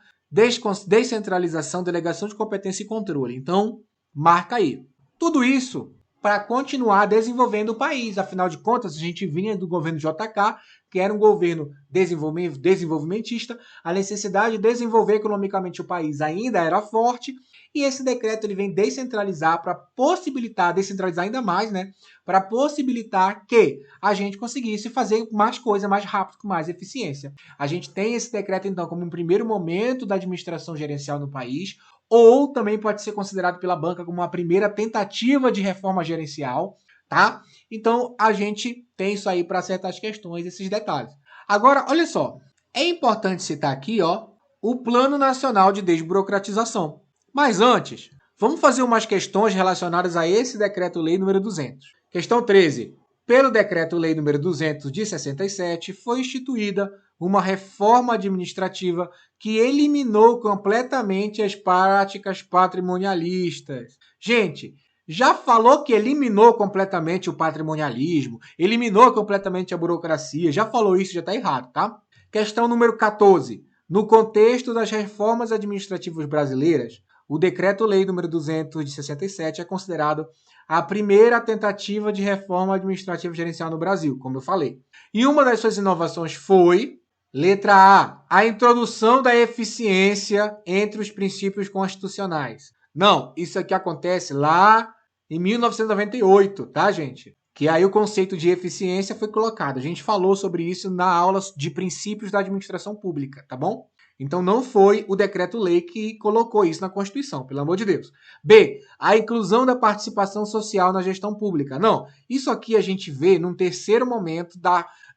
descentralização, delegação de competência e controle. Então, marca aí. Tudo isso para continuar desenvolvendo o país. Afinal de contas, a gente vinha do governo JK, que era um governo desenvolvimentista, a necessidade de desenvolver economicamente o país ainda era forte, e esse decreto ele vem descentralizar para possibilitar, descentralizar ainda mais, né? Para possibilitar que a gente conseguisse fazer mais coisa mais rápido, com mais eficiência. A gente tem esse decreto, então, como um primeiro momento da administração gerencial no país, ou também pode ser considerado pela banca como uma primeira tentativa de reforma gerencial, tá? Então, a gente tem isso aí para acertar as questões, esses detalhes. Agora, olha só, é importante citar aqui, ó, o Plano Nacional de Desburocratização. Mas antes, vamos fazer umas questões relacionadas a esse Decreto-Lei número 200. Questão 13. pelo Decreto-Lei nº 200 de 67, foi instituída uma reforma administrativa que eliminou completamente as práticas patrimonialistas. Gente, já falou que eliminou completamente o patrimonialismo, eliminou completamente a burocracia, já falou isso, já está errado, tá? Questão número 14. No contexto das reformas administrativas brasileiras, o Decreto-Lei nº 200 de 67 é considerado a primeira tentativa de reforma administrativa gerencial no Brasil, como eu falei. E uma das suas inovações foi, letra A introdução da eficiência entre os princípios constitucionais. Não, isso aqui acontece lá em 1998, tá, gente? Que aí o conceito de eficiência foi colocado. A gente falou sobre isso na aula de princípios da administração pública, tá bom? Então não foi o decreto-lei que colocou isso na Constituição, pelo amor de Deus. B, a inclusão da participação social na gestão pública. Não, isso aqui a gente vê num terceiro momento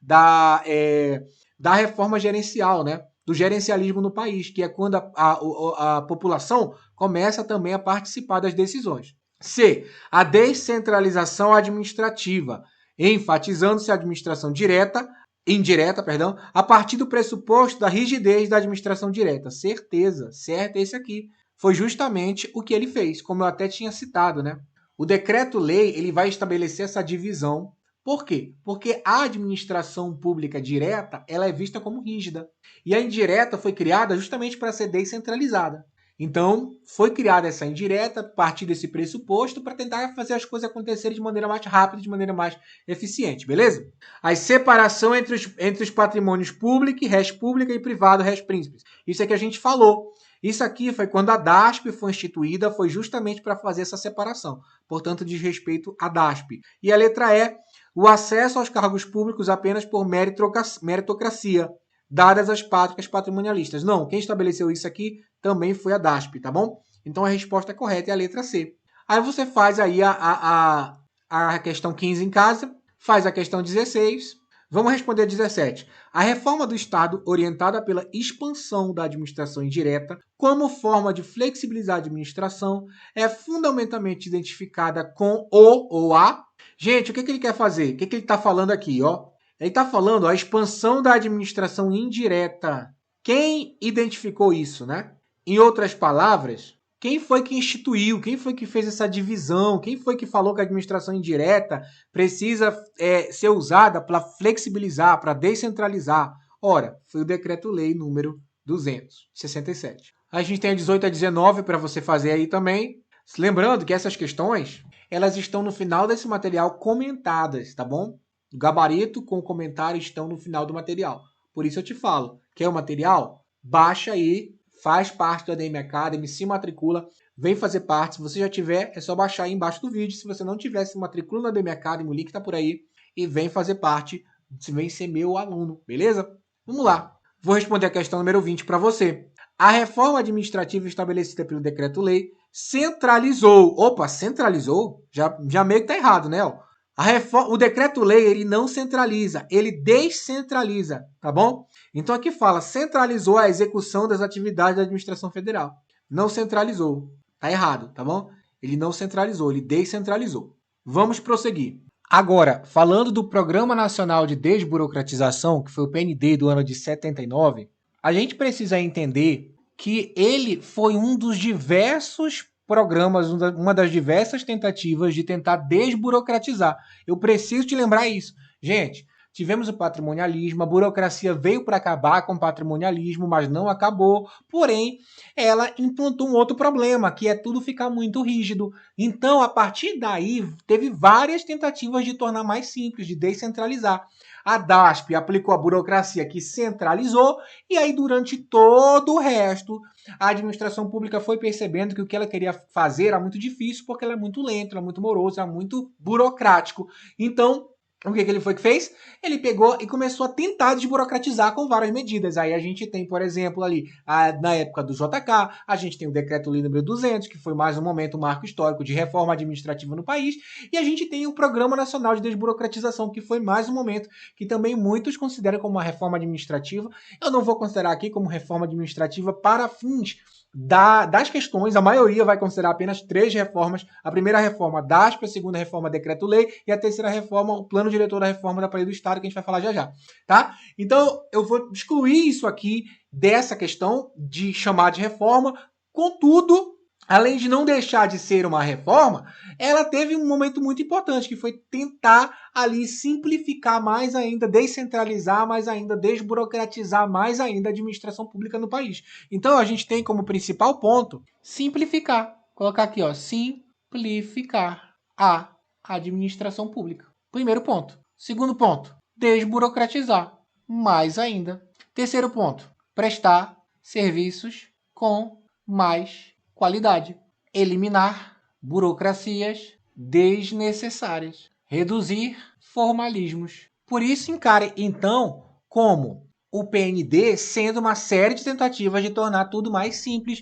da reforma gerencial, né? Do gerencialismo no país, que é quando a população começa também a participar das decisões. C, a descentralização administrativa, enfatizando-se a administração indireta, a partir do pressuposto da rigidez da administração direta. Certeza, certo, esse aqui. Foi justamente o que ele fez, como eu até tinha citado, né? O decreto-lei, ele vai estabelecer essa divisão. Por quê? Porque a administração pública direta, ela é vista como rígida. E a indireta foi criada justamente para ser descentralizada. Então, foi criada essa indireta a partir desse pressuposto para tentar fazer as coisas acontecerem de maneira mais rápida, de maneira mais eficiente, beleza? A separação entre os patrimônios público, res pública e privado, res príncipes. Isso é que a gente falou. Isso aqui foi quando a DASP foi instituída, foi justamente para fazer essa separação. Portanto, diz respeito à DASP. E a letra E, o acesso aos cargos públicos apenas por meritocracia, dadas as práticas patrimonialistas. Não, quem estabeleceu isso aqui também foi a DASP, tá bom? Então a resposta correta é a letra C. Aí você faz aí a questão 15 em casa, faz a questão 16. Vamos responder a 17. A reforma do Estado, orientada pela expansão da administração indireta, como forma de flexibilizar a administração, é fundamentalmente identificada com o ou a. Gente, o que ele quer fazer? O que ele está falando aqui, ó? Ele está falando a expansão da administração indireta. Quem identificou isso, né? Em outras palavras, quem foi que instituiu? Quem foi que fez essa divisão? Quem foi que falou que a administração indireta precisa ser usada para flexibilizar, para descentralizar? Ora, foi o Decreto-Lei número 267. A gente tem a 18 a 19 para você fazer aí também. Lembrando que essas questões, elas estão no final desse material comentadas, tá bom? O gabarito com o comentário estão no final do material. Por isso eu te falo, quer o material? Baixa aí, faz parte do ADM Academy, se matricula, vem fazer parte. Se você já tiver, é só baixar aí embaixo do vídeo. Se você não tiver, se matricula no ADM Academy, o link está por aí. E vem fazer parte, vem ser meu aluno, beleza? Vamos lá. Vou responder a questão número 20 para você. A reforma administrativa estabelecida pelo Decreto-Lei centralizou. Opa, centralizou? Já meio que tá errado, né? O Decreto-Lei, ele não centraliza, ele descentraliza, tá bom? Então aqui fala, centralizou a execução das atividades da administração federal. Não centralizou, tá errado, tá bom? Ele não centralizou, ele descentralizou. Vamos prosseguir. Agora, falando do Programa Nacional de Desburocratização, que foi o PND do ano de 79, a gente precisa entender que ele foi um dos diversos programas, uma das diversas tentativas de tentar desburocratizar. Eu preciso te lembrar isso. Gente, tivemos o patrimonialismo, a burocracia veio para acabar com o patrimonialismo, mas não acabou. Porém, ela implantou um outro problema, que é tudo ficar muito rígido. Então, a partir daí, teve várias tentativas de tornar mais simples, de descentralizar. A DASP aplicou a burocracia que centralizou, e aí durante todo o resto, a administração pública foi percebendo que o que ela queria fazer era muito difícil, porque ela é muito lenta, ela é muito morosa, é muito burocrático. Então, o que ele foi que fez? Ele pegou e começou a tentar desburocratizar com várias medidas. Aí a gente tem, por exemplo, ali, na época do JK, a gente tem o Decreto-Lei nº 200, que foi mais um momento, um marco histórico de reforma administrativa no país, e a gente tem o Programa Nacional de Desburocratização, que foi mais um momento que também muitos consideram como uma reforma administrativa. Eu não vou considerar aqui como reforma administrativa para fins das questões, a maioria vai considerar apenas 3 reformas. A primeira reforma, DASP, a segunda reforma, Decreto-Lei, e a terceira reforma, o Plano de diretor da reforma da Lei do Estado, que a gente vai falar já já, tá? Então, eu vou excluir isso aqui dessa questão de chamar de reforma. Contudo, além de não deixar de ser uma reforma, ela teve um momento muito importante, que foi tentar ali simplificar mais ainda, descentralizar mais ainda, desburocratizar mais ainda a administração pública no país. Então, a gente tem como principal ponto simplificar. Colocar aqui, ó, simplificar a administração pública. Primeiro ponto. Segundo ponto, desburocratizar mais ainda. Terceiro ponto, prestar serviços com mais qualidade. Eliminar burocracias desnecessárias. Reduzir formalismos. Por isso, encare, então, como o PND sendo uma série de tentativas de tornar tudo mais simples,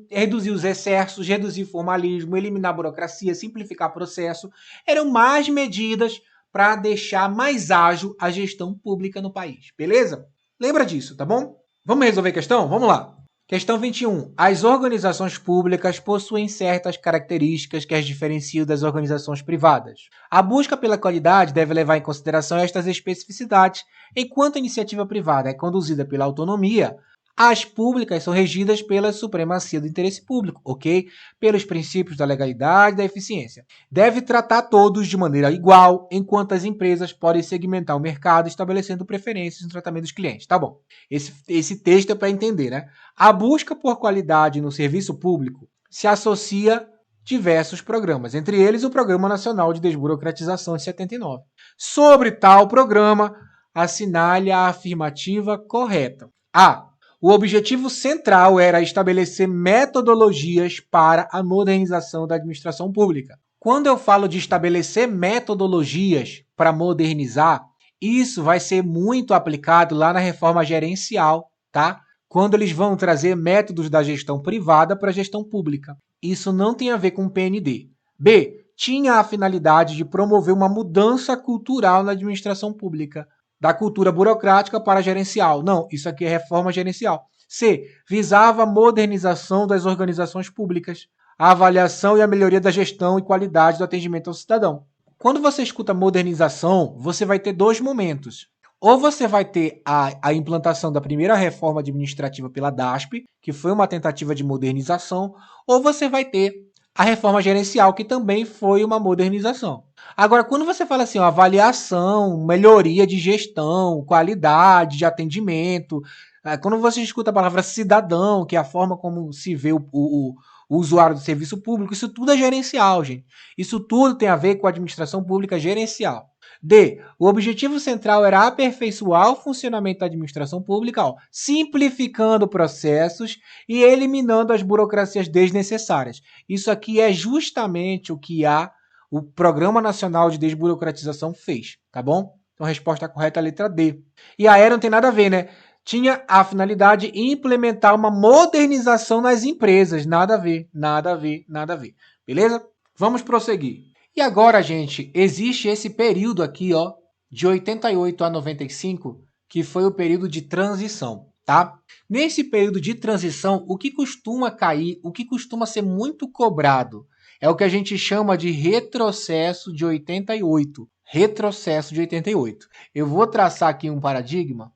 reduzir os excessos, reduzir formalismo, eliminar burocracia, simplificar processo. Eram mais medidas para deixar mais ágil a gestão pública no país. Beleza? Lembra disso, tá bom? Vamos resolver a questão? Vamos lá. Questão 21. As organizações públicas possuem certas características que as diferenciam das organizações privadas. A busca pela qualidade deve levar em consideração estas especificidades, enquanto a iniciativa privada é conduzida pela autonomia, as públicas são regidas pela supremacia do interesse público, ok? Pelos princípios da legalidade e da eficiência. Deve tratar todos de maneira igual, enquanto as empresas podem segmentar o mercado, estabelecendo preferências no tratamento dos clientes. Tá bom. Esse texto é para entender, né? A busca por qualidade no serviço público se associa a diversos programas, entre eles o Programa Nacional de Desburocratização de 79. Sobre tal programa, assinale a afirmativa correta. A. O objetivo central era estabelecer metodologias para a modernização da administração pública. Quando eu falo de estabelecer metodologias para modernizar, isso vai ser muito aplicado lá na reforma gerencial, tá? Quando eles vão trazer métodos da gestão privada para a gestão pública. Isso não tem a ver com o PND. B. Tinha a finalidade de promover uma mudança cultural na administração pública, da cultura burocrática para a gerencial. Não, isso aqui é reforma gerencial. C. Visava a modernização das organizações públicas, a avaliação e a melhoria da gestão e qualidade do atendimento ao cidadão. Quando você escuta modernização, você vai ter dois momentos. Ou você vai ter a implantação da primeira reforma administrativa pela DASP, que foi uma tentativa de modernização, ou você vai ter a reforma gerencial, que também foi uma modernização. Agora, quando você fala assim, ó, avaliação, melhoria de gestão, qualidade de atendimento, quando você escuta a palavra cidadão, que é a forma como se vê o usuário do serviço público, isso tudo é gerencial, gente. Isso tudo tem a ver com a administração pública gerencial. D. O objetivo central era aperfeiçoar o funcionamento da administração pública, ó, simplificando processos e eliminando as burocracias desnecessárias. Isso aqui é justamente o que o Programa Nacional de Desburocratização fez, tá bom? Então a resposta correta é a letra D. E a E não tem nada a ver, né? Tinha a finalidade de implementar uma modernização nas empresas. Nada a ver, nada a ver, nada a ver. Beleza? Vamos prosseguir. E agora, gente, existe esse período aqui, ó, de 88 a 95, que foi o período de transição, tá? Nesse período de transição, o que costuma cair, o que costuma ser muito cobrado, é o que a gente chama de retrocesso de 88. Retrocesso de 88. Eu vou traçar aqui um paradigma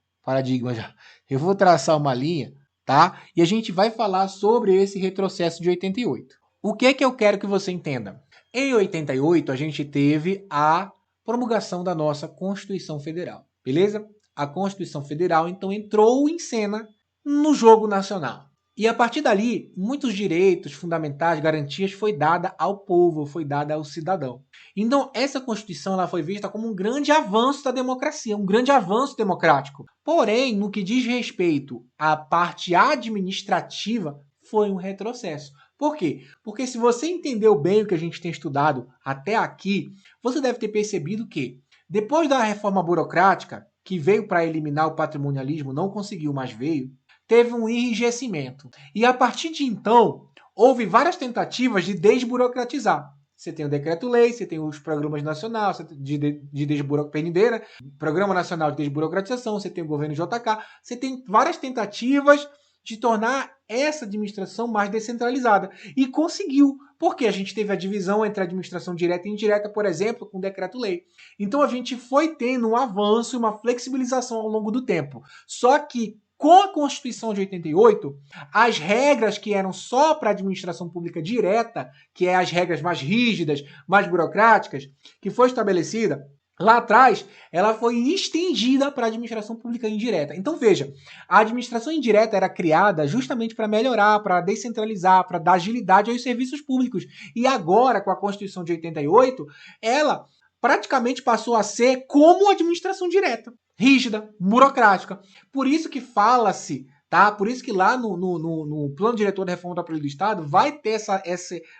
já. Eu vou traçar uma linha, tá? E a gente vai falar sobre esse retrocesso de 88. O que é que eu quero que você entenda? Em 88, a gente teve a promulgação da nossa Constituição Federal, beleza? A Constituição Federal, então, entrou em cena no jogo nacional. E a partir dali, muitos direitos fundamentais, garantias, foi dada ao povo, foi dada ao cidadão. Então, essa Constituição ela foi vista como um grande avanço da democracia, um grande avanço democrático. Porém, no que diz respeito à parte administrativa, foi um retrocesso. Por quê? Porque se você entendeu bem o que a gente tem estudado até aqui, você deve ter percebido que, depois da reforma burocrática, que veio para eliminar o patrimonialismo, não conseguiu, mas veio, teve um enrijecimento. E a partir de então, houve várias tentativas de desburocratizar. Você tem o Decreto-Lei, você tem os programas nacionais de desburocratização, né? Programa Nacional de Desburocratização, você tem o governo JK, você tem várias tentativas de tornar essa administração mais descentralizada. E conseguiu, porque a gente teve a divisão entre a administração direta e indireta, por exemplo, com o decreto-lei. Então a gente foi tendo um avanço e uma flexibilização ao longo do tempo. Só que com a Constituição de 88, as regras que eram só para a administração pública direta, que é as regras mais rígidas, mais burocráticas, que foi estabelecida lá atrás, ela foi estendida para a administração pública indireta. Então, veja, a administração indireta era criada justamente para melhorar, para descentralizar, para dar agilidade aos serviços públicos. E agora, com a Constituição de 88, ela praticamente passou a ser como a administração direta, rígida, burocrática. Por isso que fala-se, tá? Por isso que lá no plano diretor da reforma do aparelho do Estado vai ter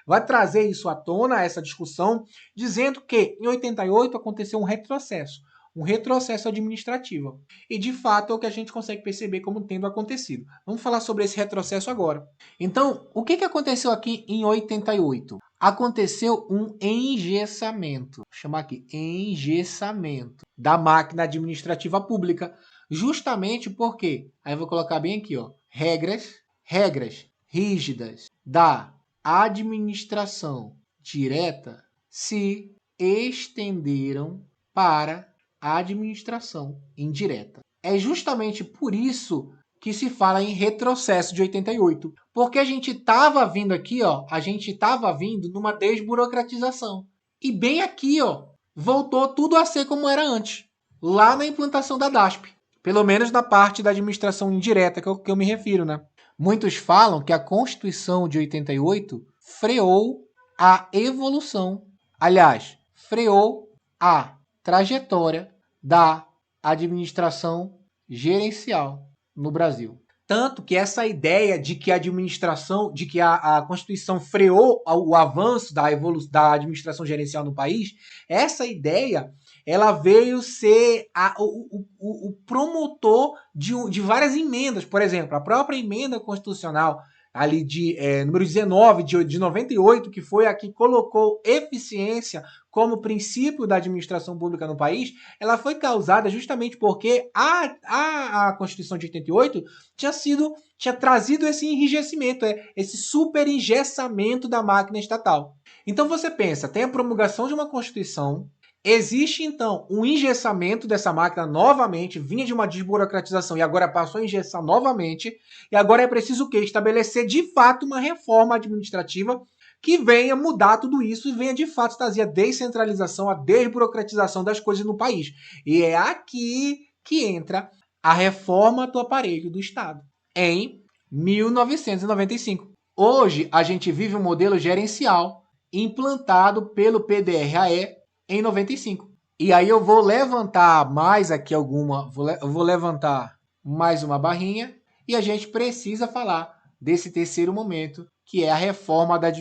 vai trazer isso à tona, essa discussão, dizendo que em 88 aconteceu um retrocesso administrativo. E de fato é o que a gente consegue perceber como tendo acontecido. Vamos falar sobre esse retrocesso agora. Então, o que aconteceu aqui em 88? Aconteceu um engessamento, vou chamar aqui, engessamento da máquina administrativa pública, justamente porque, aí eu vou colocar bem aqui, ó, regras rígidas da administração direta se estenderam para a administração indireta. É justamente por isso que se fala em retrocesso de 88. Porque a gente estava vindo aqui, ó, a gente estava vindo numa desburocratização. E bem aqui, ó, voltou tudo a ser como era antes, lá na implantação da DASP. Pelo menos na parte da administração indireta que eu me refiro, né? Muitos falam que a Constituição de 88 freou a evolução, aliás, freou a trajetória da administração gerencial no Brasil. Tanto que essa ideia de que a administração, de que a Constituição freou o avanço da administração gerencial no país, essa ideia ela veio ser o promotor de várias emendas. Por exemplo, a própria emenda constitucional ali número 19 de 98, que foi a que colocou eficiência como princípio da administração pública no país, ela foi causada justamente porque a Constituição de 88 tinha trazido esse enrijecimento, esse superengessamento da máquina estatal. Então você pensa, tem a promulgação de uma Constituição, existe, então, um engessamento dessa máquina novamente, vinha de uma desburocratização e agora passou a engessar novamente, e agora é preciso o quê? Estabelecer, de fato, uma reforma administrativa que venha mudar tudo isso e venha, de fato, trazer a descentralização, a desburocratização das coisas no país. E é aqui que entra a reforma do aparelho do Estado, em 1995. Hoje, a gente vive um modelo gerencial implantado pelo PDRAE, em 95. E aí eu vou levantar mais aqui eu vou levantar mais uma barrinha e a gente precisa falar desse terceiro momento, que é a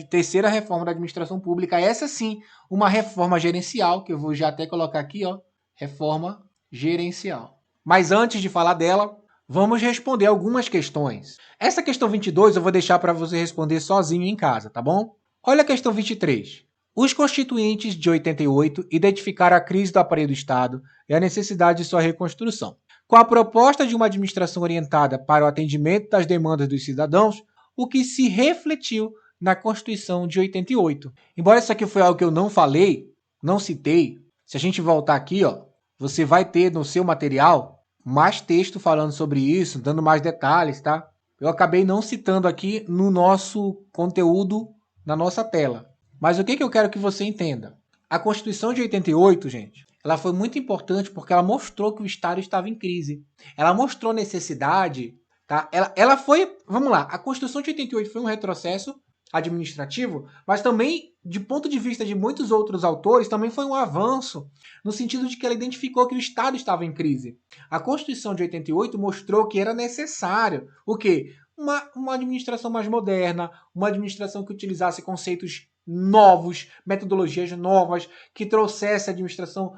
terceira reforma da administração pública. Essa sim, uma reforma gerencial, que eu vou já até colocar aqui, ó, reforma gerencial. Mas antes de falar dela, vamos responder algumas questões. Essa questão 22 eu vou deixar para você responder sozinho em casa, tá bom? Olha a questão 23. Os constituintes de 88 identificaram a crise do aparelho do Estado e a necessidade de sua reconstrução. Com a proposta de uma administração orientada para o atendimento das demandas dos cidadãos, o que se refletiu na Constituição de 88. Embora isso aqui foi algo que eu não falei, não citei, se a gente voltar aqui, ó, você vai ter no seu material mais texto falando sobre isso, dando mais detalhes, tá? Eu acabei não citando aqui no nosso conteúdo, na nossa tela. Mas o que eu quero que você entenda? A Constituição de 88, gente, ela foi muito importante porque ela mostrou que o Estado estava em crise. Ela mostrou necessidade, tá? Ela foi, vamos lá, a Constituição de 88 foi um retrocesso administrativo, mas também, de ponto de vista de muitos outros autores, também foi um avanço, no sentido de que ela identificou que o Estado estava em crise. A Constituição de 88 mostrou que era necessário o quê? Uma administração mais moderna, uma administração que utilizasse conceitos novos, metodologias novas, que trouxesse a administração,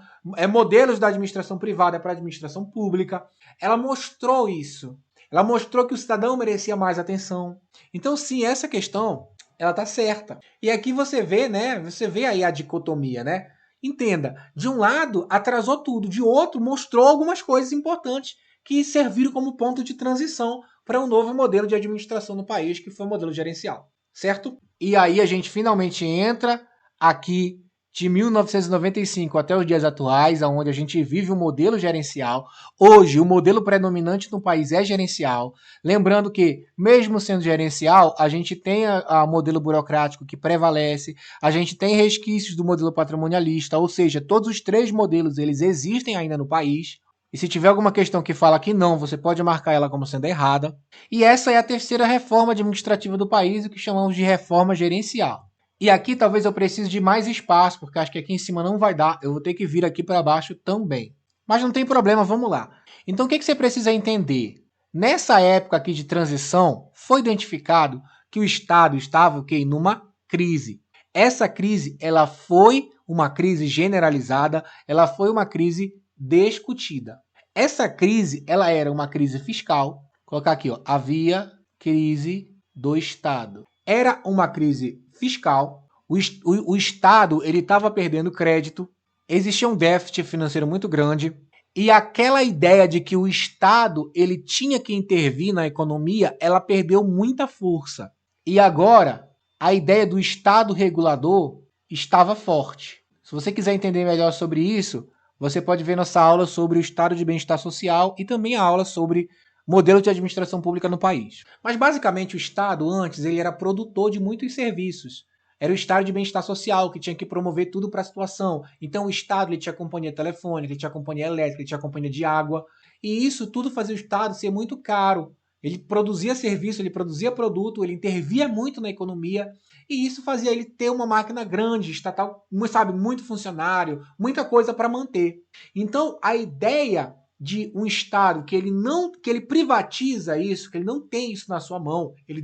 modelos da administração privada para a administração pública. Ela mostrou isso. Ela mostrou que o cidadão merecia mais atenção. Então, sim, essa questão, ela está certa. E aqui você vê, né? Você vê aí a dicotomia, né? Entenda, de um lado atrasou tudo, de outro mostrou algumas coisas importantes que serviram como ponto de transição para um novo modelo de administração no país, que foi o modelo gerencial, certo? E aí a gente finalmente entra aqui de 1995 até os dias atuais, onde a gente vive um modelo gerencial. Hoje, o modelo predominante no país é gerencial. Lembrando que, mesmo sendo gerencial, a gente tem o modelo burocrático que prevalece, a gente tem resquícios do modelo patrimonialista, ou seja, todos os três modelos eles existem ainda no país. E se tiver alguma questão que fala que não, você pode marcar ela como sendo errada. E essa é a terceira reforma administrativa do país, o que chamamos de reforma gerencial. E aqui talvez eu precise de mais espaço, porque acho que aqui em cima não vai dar. Eu vou ter que vir aqui para baixo também. Mas não tem problema, vamos lá. Então o que você precisa entender? Nessa época aqui de transição, foi identificado que o Estado estava numa crise. Essa crise ela foi uma crise generalizada, ela foi uma crise discutida. Essa crise ela era uma crise fiscal. Vou colocar aqui, havia crise do Estado. Era uma crise fiscal, o Estado ele estava perdendo crédito, existia um déficit financeiro muito grande, e aquela ideia de que o Estado ele tinha que intervir na economia, ela perdeu muita força. E agora, a ideia do Estado regulador estava forte. Se você quiser entender melhor sobre isso, você pode ver nossa aula sobre o Estado de Bem-Estar Social e também a aula sobre modelo de administração pública no país. Mas basicamente o Estado antes ele era produtor de muitos serviços. Era o Estado de Bem-Estar Social que tinha que promover tudo para a situação. Então o Estado ele tinha companhia telefônica, ele tinha companhia elétrica, ele tinha companhia de água. E isso tudo fazia o Estado ser muito caro. Ele produzia serviço, ele produzia produto, ele intervia muito na economia. E isso fazia ele ter uma máquina grande, estatal, sabe, muito funcionário, muita coisa para manter. Então a ideia de um Estado que ele privatiza isso, que ele não tem isso na sua mão, ele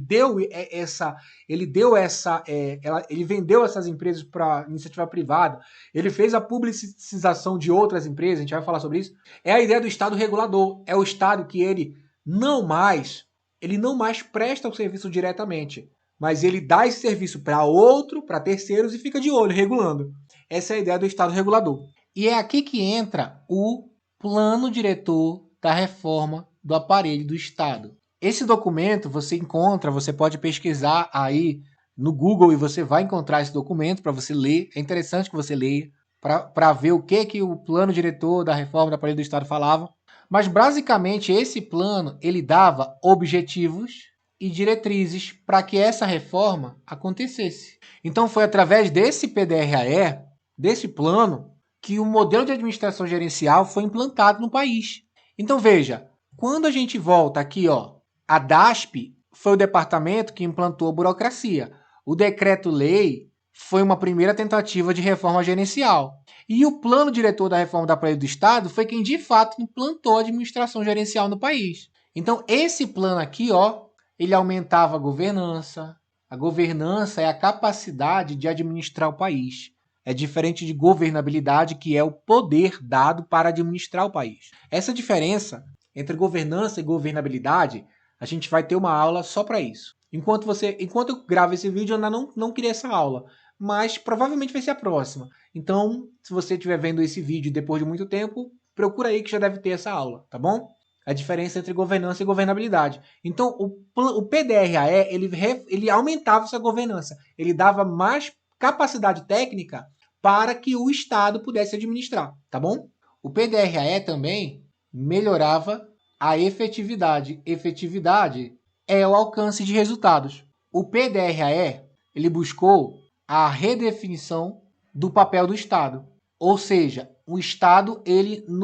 vendeu essas empresas para iniciativa privada, ele fez a publicização de outras empresas, a gente vai falar sobre isso. É a ideia do Estado regulador, é o Estado que ele não mais presta o serviço diretamente, mas ele dá esse serviço para terceiros e fica de olho, regulando. Essa é a ideia do Estado regulador. E é aqui que entra o Plano Diretor da Reforma do Aparelho do Estado. Esse documento você pode pesquisar aí no Google e você vai encontrar esse documento para você ler. É interessante que você leia para ver o que o Plano Diretor da Reforma do Aparelho do Estado falava. Mas basicamente esse plano ele dava objetivos e diretrizes para que essa reforma acontecesse. Então foi através desse PDRAE, desse plano, que o modelo de administração gerencial foi implantado no país. Então veja, quando a gente volta aqui, a DASP foi o departamento que implantou a burocracia. O decreto-lei foi uma primeira tentativa de reforma gerencial. E o plano diretor da reforma do aparelho do Estado foi quem de fato implantou a administração gerencial no país. Então esse plano aqui, ele aumentava a governança. A governança é a capacidade de administrar o país. É diferente de governabilidade, que é o poder dado para administrar o país. Essa diferença entre governança e governabilidade, a gente vai ter uma aula só para isso. Enquanto eu gravo esse vídeo, eu ainda não queria essa aula, mas provavelmente vai ser a próxima. Então, se você estiver vendo esse vídeo depois de muito tempo, procura aí que já deve ter essa aula, tá bom? A diferença entre governança e governabilidade. Então, o PDRAE, ele aumentava essa governança. Ele dava mais capacidade técnica para que o Estado pudesse administrar, tá bom? O PDRAE também melhorava a efetividade. Efetividade é o alcance de resultados. O PDRAE, ele buscou a redefinição do papel do Estado. Ou seja, o Estado,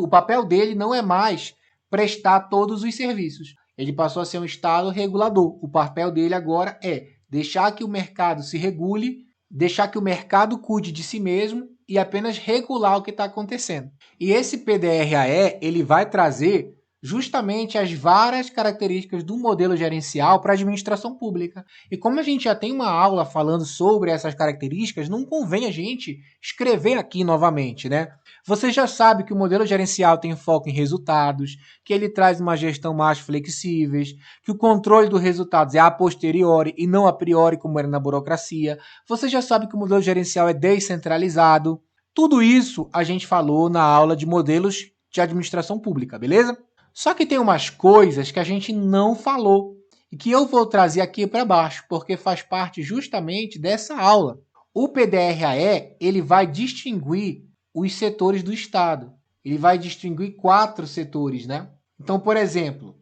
o papel dele não é mais prestar todos os serviços. Ele passou a ser um Estado regulador. O papel dele agora é deixar que o mercado se regule, deixar que o mercado cuide de si mesmo e apenas regular o que está acontecendo. E esse PDRAE, ele vai trazer justamente as várias características do modelo gerencial para a administração pública. E como a gente já tem uma aula falando sobre essas características, não convém a gente escrever aqui novamente, né? Você já sabe que o modelo gerencial tem foco em resultados, que ele traz uma gestão mais flexível, que o controle dos resultados é a posteriori e não a priori, como era na burocracia. Você já sabe que o modelo gerencial é descentralizado. Tudo isso a gente falou na aula de modelos de administração pública, beleza? Só que tem umas coisas que a gente não falou e que eu vou trazer aqui para baixo, porque faz parte justamente dessa aula. O PDRAE, ele vai distinguir os setores do Estado. Ele vai distinguir 4 setores, né? Então, por exemplo,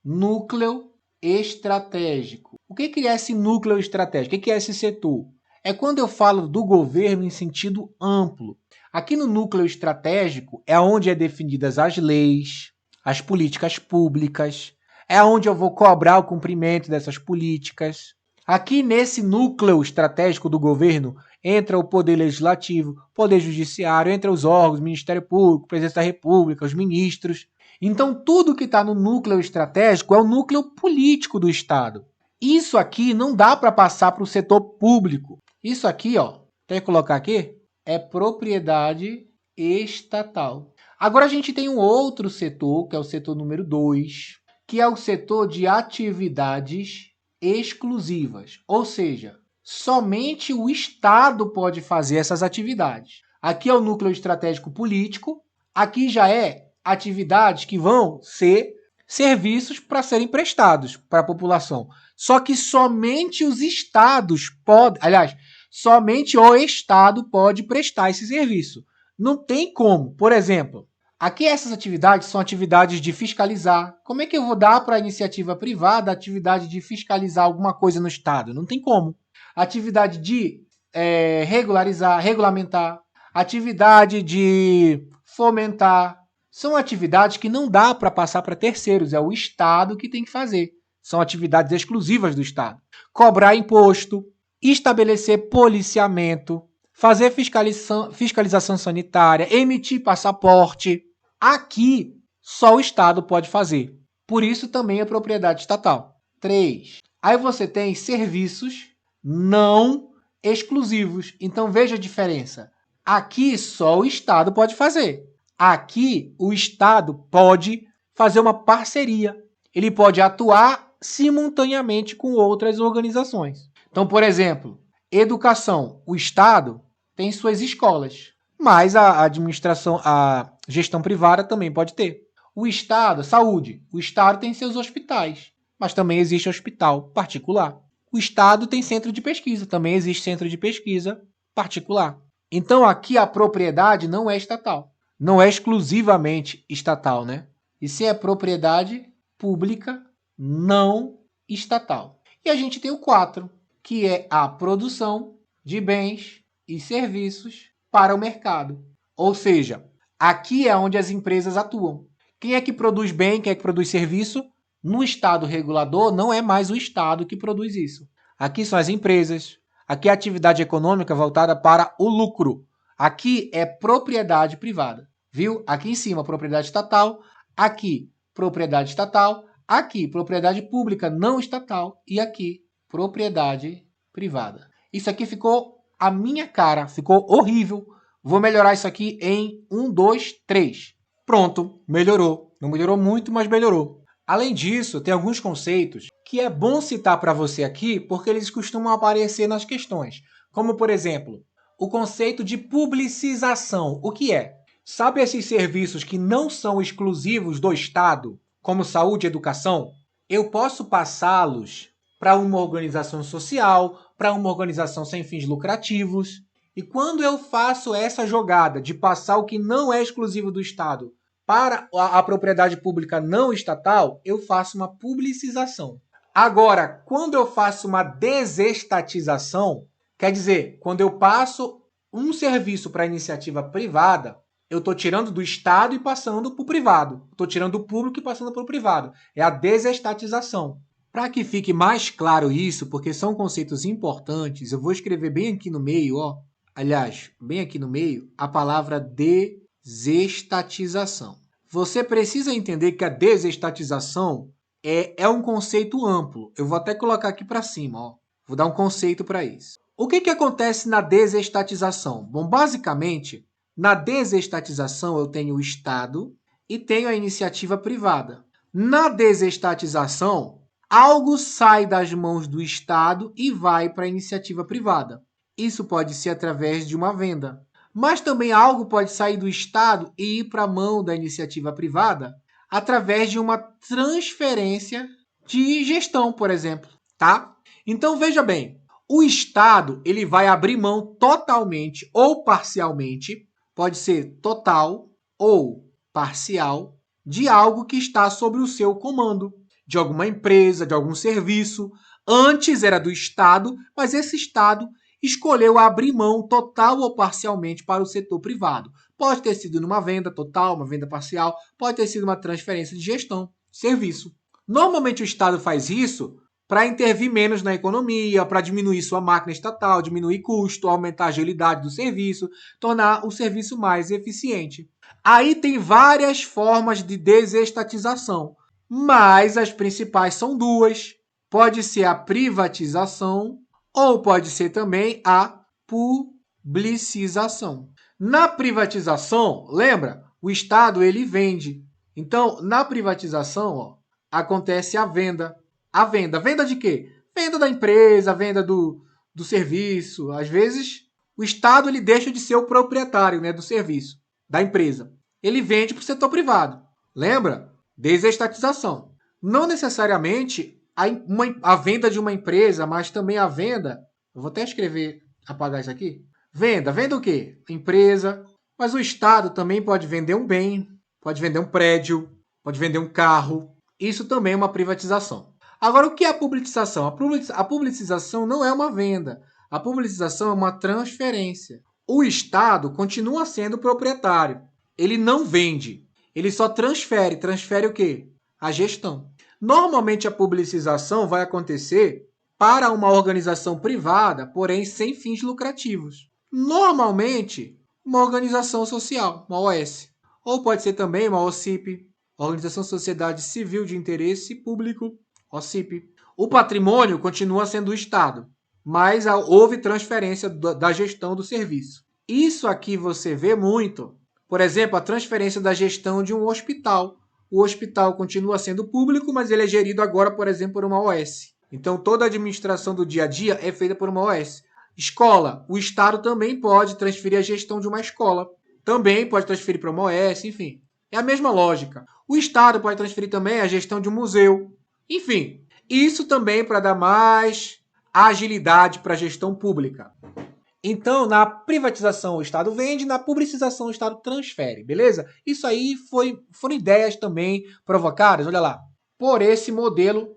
núcleo estratégico. O que é esse núcleo estratégico? O que é esse setor? É quando eu falo do governo em sentido amplo. Aqui no núcleo estratégico é onde é definidas as leis, as políticas públicas, é onde eu vou cobrar o cumprimento dessas políticas. Aqui nesse núcleo estratégico do governo entra o poder legislativo, poder judiciário, entra os órgãos, Ministério Público, Presidência da República, os ministros. Então, tudo que está no núcleo estratégico é o núcleo político do Estado. Isso aqui não dá para passar para o setor público. Isso aqui, ó, tem que colocar aqui, é propriedade estatal. Agora a gente tem um outro setor, que é o setor número 2, que é o setor de atividades exclusivas. Ou seja, somente o Estado pode fazer essas atividades. Aqui é o núcleo estratégico político, aqui já é atividades que vão ser serviços para serem prestados para a população. Só que somente os estados podem, aliás, somente o Estado pode prestar esse serviço. Não tem como. Por exemplo, aqui essas atividades são atividades de fiscalizar. Como é que eu vou dar para a iniciativa privada a atividade de fiscalizar alguma coisa no Estado? Não tem como. Atividade de regularizar, regulamentar. Atividade de fomentar. São atividades que não dá para passar para terceiros. É o Estado que tem que fazer. São atividades exclusivas do Estado. Cobrar imposto, estabelecer policiamento, fazer fiscalização sanitária, emitir passaporte. Aqui, só o Estado pode fazer. Por isso, também é propriedade estatal. 3. Aí você tem serviços não exclusivos. Então, veja a diferença. Aqui, só o Estado pode fazer. Aqui, o Estado pode fazer uma parceria. Ele pode atuar simultaneamente com outras organizações. Então, por exemplo, educação. O Estado tem suas escolas, mas a administração, a gestão privada também pode ter. O Estado, saúde. O Estado tem seus hospitais, mas também existe hospital particular. O Estado tem centro de pesquisa, também existe centro de pesquisa particular. Então, aqui a propriedade não é estatal. Não é exclusivamente estatal, né? E se é propriedade pública não estatal. E a gente tem o 4, que é a produção de bens e serviços para o mercado. Ou seja, aqui é onde as empresas atuam. Quem é que produz bem, quem é que produz serviço? No Estado regulador, não é mais o Estado que produz isso. Aqui são as empresas. Aqui é a atividade econômica voltada para o lucro. Aqui é propriedade privada. Viu? Aqui em cima, propriedade estatal. Aqui, propriedade estatal. Aqui, propriedade pública não estatal. E aqui, propriedade privada. Isso aqui ficou a minha cara. Ficou horrível. Vou melhorar isso aqui em 1, 2, 3. Pronto, melhorou. Não melhorou muito, mas melhorou. Além disso, tem alguns conceitos que é bom citar para você aqui, porque eles costumam aparecer nas questões. Como, por exemplo, o conceito de publicização. O que é? Sabe esses serviços que não são exclusivos do Estado, como saúde e educação? Eu posso passá-los para uma organização social, para uma organização sem fins lucrativos. E quando eu faço essa jogada de passar o que não é exclusivo do Estado para a propriedade pública não estatal, eu faço uma publicização. Agora, quando eu faço uma desestatização, quer dizer, quando eu passo um serviço para a iniciativa privada, eu estou tirando do Estado e passando para o privado. Estou tirando do público e passando para o privado. É a desestatização. Para que fique mais claro isso, porque são conceitos importantes, eu vou escrever bem aqui no meio, ó. Aliás, bem aqui no meio, a palavra desestatização. Você precisa entender que a desestatização é um conceito amplo. Eu vou até colocar aqui para cima, ó. Vou dar um conceito para isso. O que acontece na desestatização? Bom, basicamente, na desestatização eu tenho o Estado e tenho a iniciativa privada. Na desestatização, algo sai das mãos do Estado e vai para a iniciativa privada. Isso pode ser através de uma venda. Mas também algo pode sair do Estado e ir para a mão da iniciativa privada através de uma transferência de gestão, por exemplo, tá? Então veja bem, o Estado ele vai abrir mão totalmente ou parcialmente, pode ser total ou parcial, de algo que está sob o seu comando, de alguma empresa, de algum serviço. Antes era do Estado, mas esse Estado escolheu abrir mão total ou parcialmente para o setor privado. Pode ter sido numa venda total, uma venda parcial, pode ter sido uma transferência de gestão, serviço. Normalmente o Estado faz isso para intervir menos na economia, para diminuir sua máquina estatal, diminuir custo, aumentar a agilidade do serviço, tornar o serviço mais eficiente. Aí tem várias formas de desestatização, mas as principais são duas. Pode ser a privatização ou pode ser também a publicização. Na privatização, lembra? O Estado ele vende. Então, na privatização, acontece a venda. A venda. Venda de quê? Venda da empresa, venda do serviço. Às vezes, o Estado ele deixa de ser o proprietário, né, do serviço, da empresa. Ele vende para o setor privado. Lembra? Desestatização. Não necessariamente a venda de uma empresa, mas também a venda. Eu vou até escrever, apagar isso aqui. Venda. Venda o quê? Empresa. Mas o Estado também pode vender um bem, pode vender um prédio, pode vender um carro. Isso também é uma privatização. Agora, o que é a publicização? A publicização não é uma venda. A publicização é uma transferência. O Estado continua sendo proprietário. Ele não vende. Ele só transfere. Transfere o quê? A gestão. Normalmente, a publicização vai acontecer para uma organização privada, porém sem fins lucrativos. Normalmente, uma organização social, uma OS. Ou pode ser também uma OCIP, Organização Sociedade Civil de Interesse Público, OCIP. O patrimônio continua sendo do Estado, mas houve transferência da gestão do serviço. Isso aqui você vê muito. Por exemplo, a transferência da gestão de um hospital. O hospital continua sendo público, mas ele é gerido agora, por exemplo, por uma OS. Então, toda a administração do dia a dia é feita por uma OS. Escola. O Estado também pode transferir a gestão de uma escola. Também pode transferir para uma OS, enfim. É a mesma lógica. O Estado pode transferir também a gestão de um museu. Enfim, isso também para dar mais agilidade para a gestão pública. Então, na privatização o Estado vende, na publicização o Estado transfere, beleza? Isso aí foram ideias também provocadas, olha lá, por esse modelo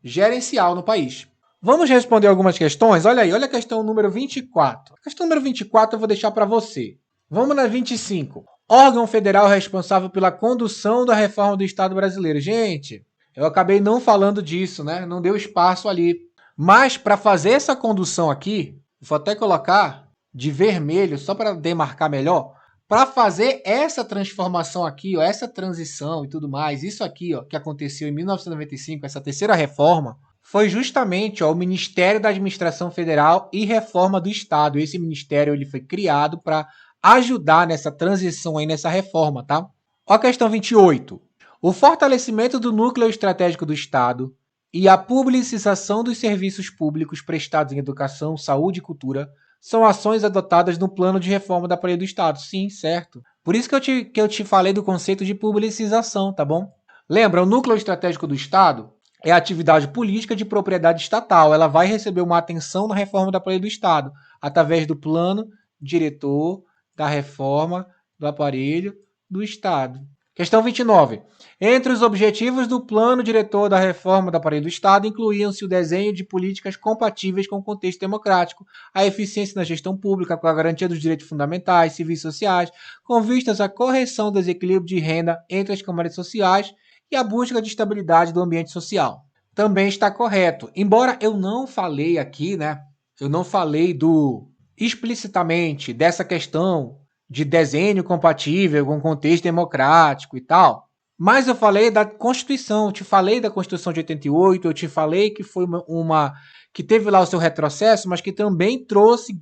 gerencial no país. Vamos responder algumas questões? Olha aí, olha a questão número 24. A questão número 24 eu vou deixar para você. Vamos na 25. Órgão federal responsável pela condução da reforma do Estado brasileiro. Gente, eu acabei não falando disso, né? Não deu espaço ali. Mas para fazer essa condução aqui, vou até colocar de vermelho, só para demarcar melhor, para fazer essa transformação aqui, ó, essa transição e tudo mais, isso aqui ó, que aconteceu em 1995, essa terceira reforma, foi justamente ó, o Ministério da Administração Federal e Reforma do Estado. Esse ministério ele foi criado para ajudar nessa transição aí, nessa reforma, tá? Ó a questão 28. O fortalecimento do núcleo estratégico do Estado e a publicização dos serviços públicos prestados em educação, saúde e cultura são ações adotadas no plano de reforma da Aparelho do Estado. Sim, certo. Por isso que eu te falei do conceito de publicização, tá bom? Lembra, o núcleo estratégico do Estado é a atividade política de propriedade estatal. Ela vai receber uma atenção na reforma da Aparelho do Estado, através do plano diretor da reforma do Aparelho do Estado. Questão 29. Entre os objetivos do plano diretor da reforma do Aparelho do Estado incluíam-se o desenho de políticas compatíveis com o contexto democrático, a eficiência na gestão pública, com a garantia dos direitos fundamentais, civis e sociais, com vistas à correção do desequilíbrio de renda entre as camadas sociais e a busca de estabilidade do ambiente social. Também está correto. Embora eu não falei aqui, né? Eu não falei explicitamente dessa questão de desenho compatível com o contexto democrático e tal. Mas eu falei da Constituição, eu te falei da Constituição de 88, eu te falei que foi que teve lá o seu retrocesso, mas que também trouxe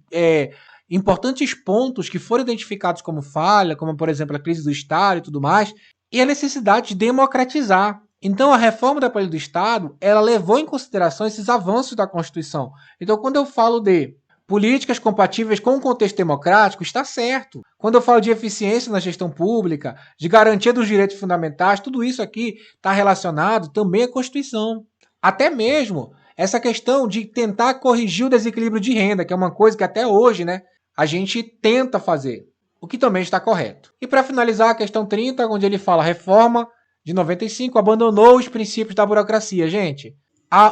importantes pontos que foram identificados como falha, como, por exemplo, a crise do Estado e tudo mais, e a necessidade de democratizar. Então, a reforma do Aparelho do Estado, ela levou em consideração esses avanços da Constituição. Então, quando eu falo de Políticas compatíveis com o contexto democrático está certo. Quando eu falo de eficiência na gestão pública, de garantia dos direitos fundamentais, tudo isso aqui está relacionado também à Constituição. Até mesmo essa questão de tentar corrigir o desequilíbrio de renda, que é uma coisa que até hoje, né, a gente tenta fazer, o que também está correto. E para finalizar, a questão 30, onde ele fala reforma de 95, abandonou os princípios da burocracia. Gente,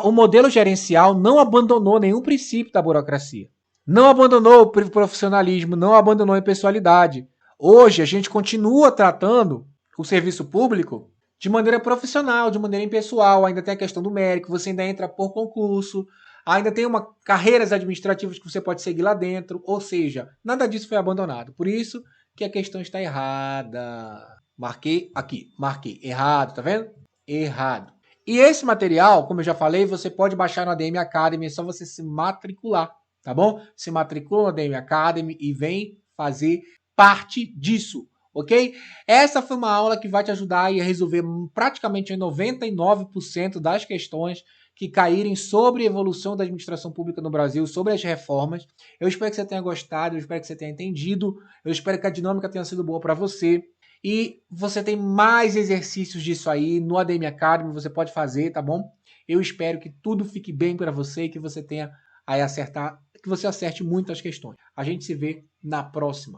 o modelo gerencial não abandonou nenhum princípio da burocracia. Não abandonou o profissionalismo, não abandonou a impessoalidade. Hoje a gente continua tratando o serviço público de maneira profissional, de maneira impessoal. Ainda tem a questão do mérito, você ainda entra por concurso, ainda tem carreiras administrativas que você pode seguir lá dentro, ou seja, nada disso foi abandonado. Por isso que a questão está errada. Marquei aqui, marquei, errado, tá vendo? Errado. E esse material, como eu já falei, você pode baixar no ADM Academy, é só você se matricular, tá bom? Se matricula no ADM Academy e vem fazer parte disso, ok? Essa foi uma aula que vai te ajudar a resolver praticamente 99% das questões que caírem sobre a evolução da administração pública no Brasil, sobre as reformas. Eu espero que você tenha gostado, eu espero que você tenha entendido, eu espero que a dinâmica tenha sido boa para você. E você tem mais exercícios disso aí no ADM Academy, você pode fazer, tá bom? Eu espero que tudo fique bem para você e que você tenha aí que você acerte muitas questões. A gente se vê na próxima.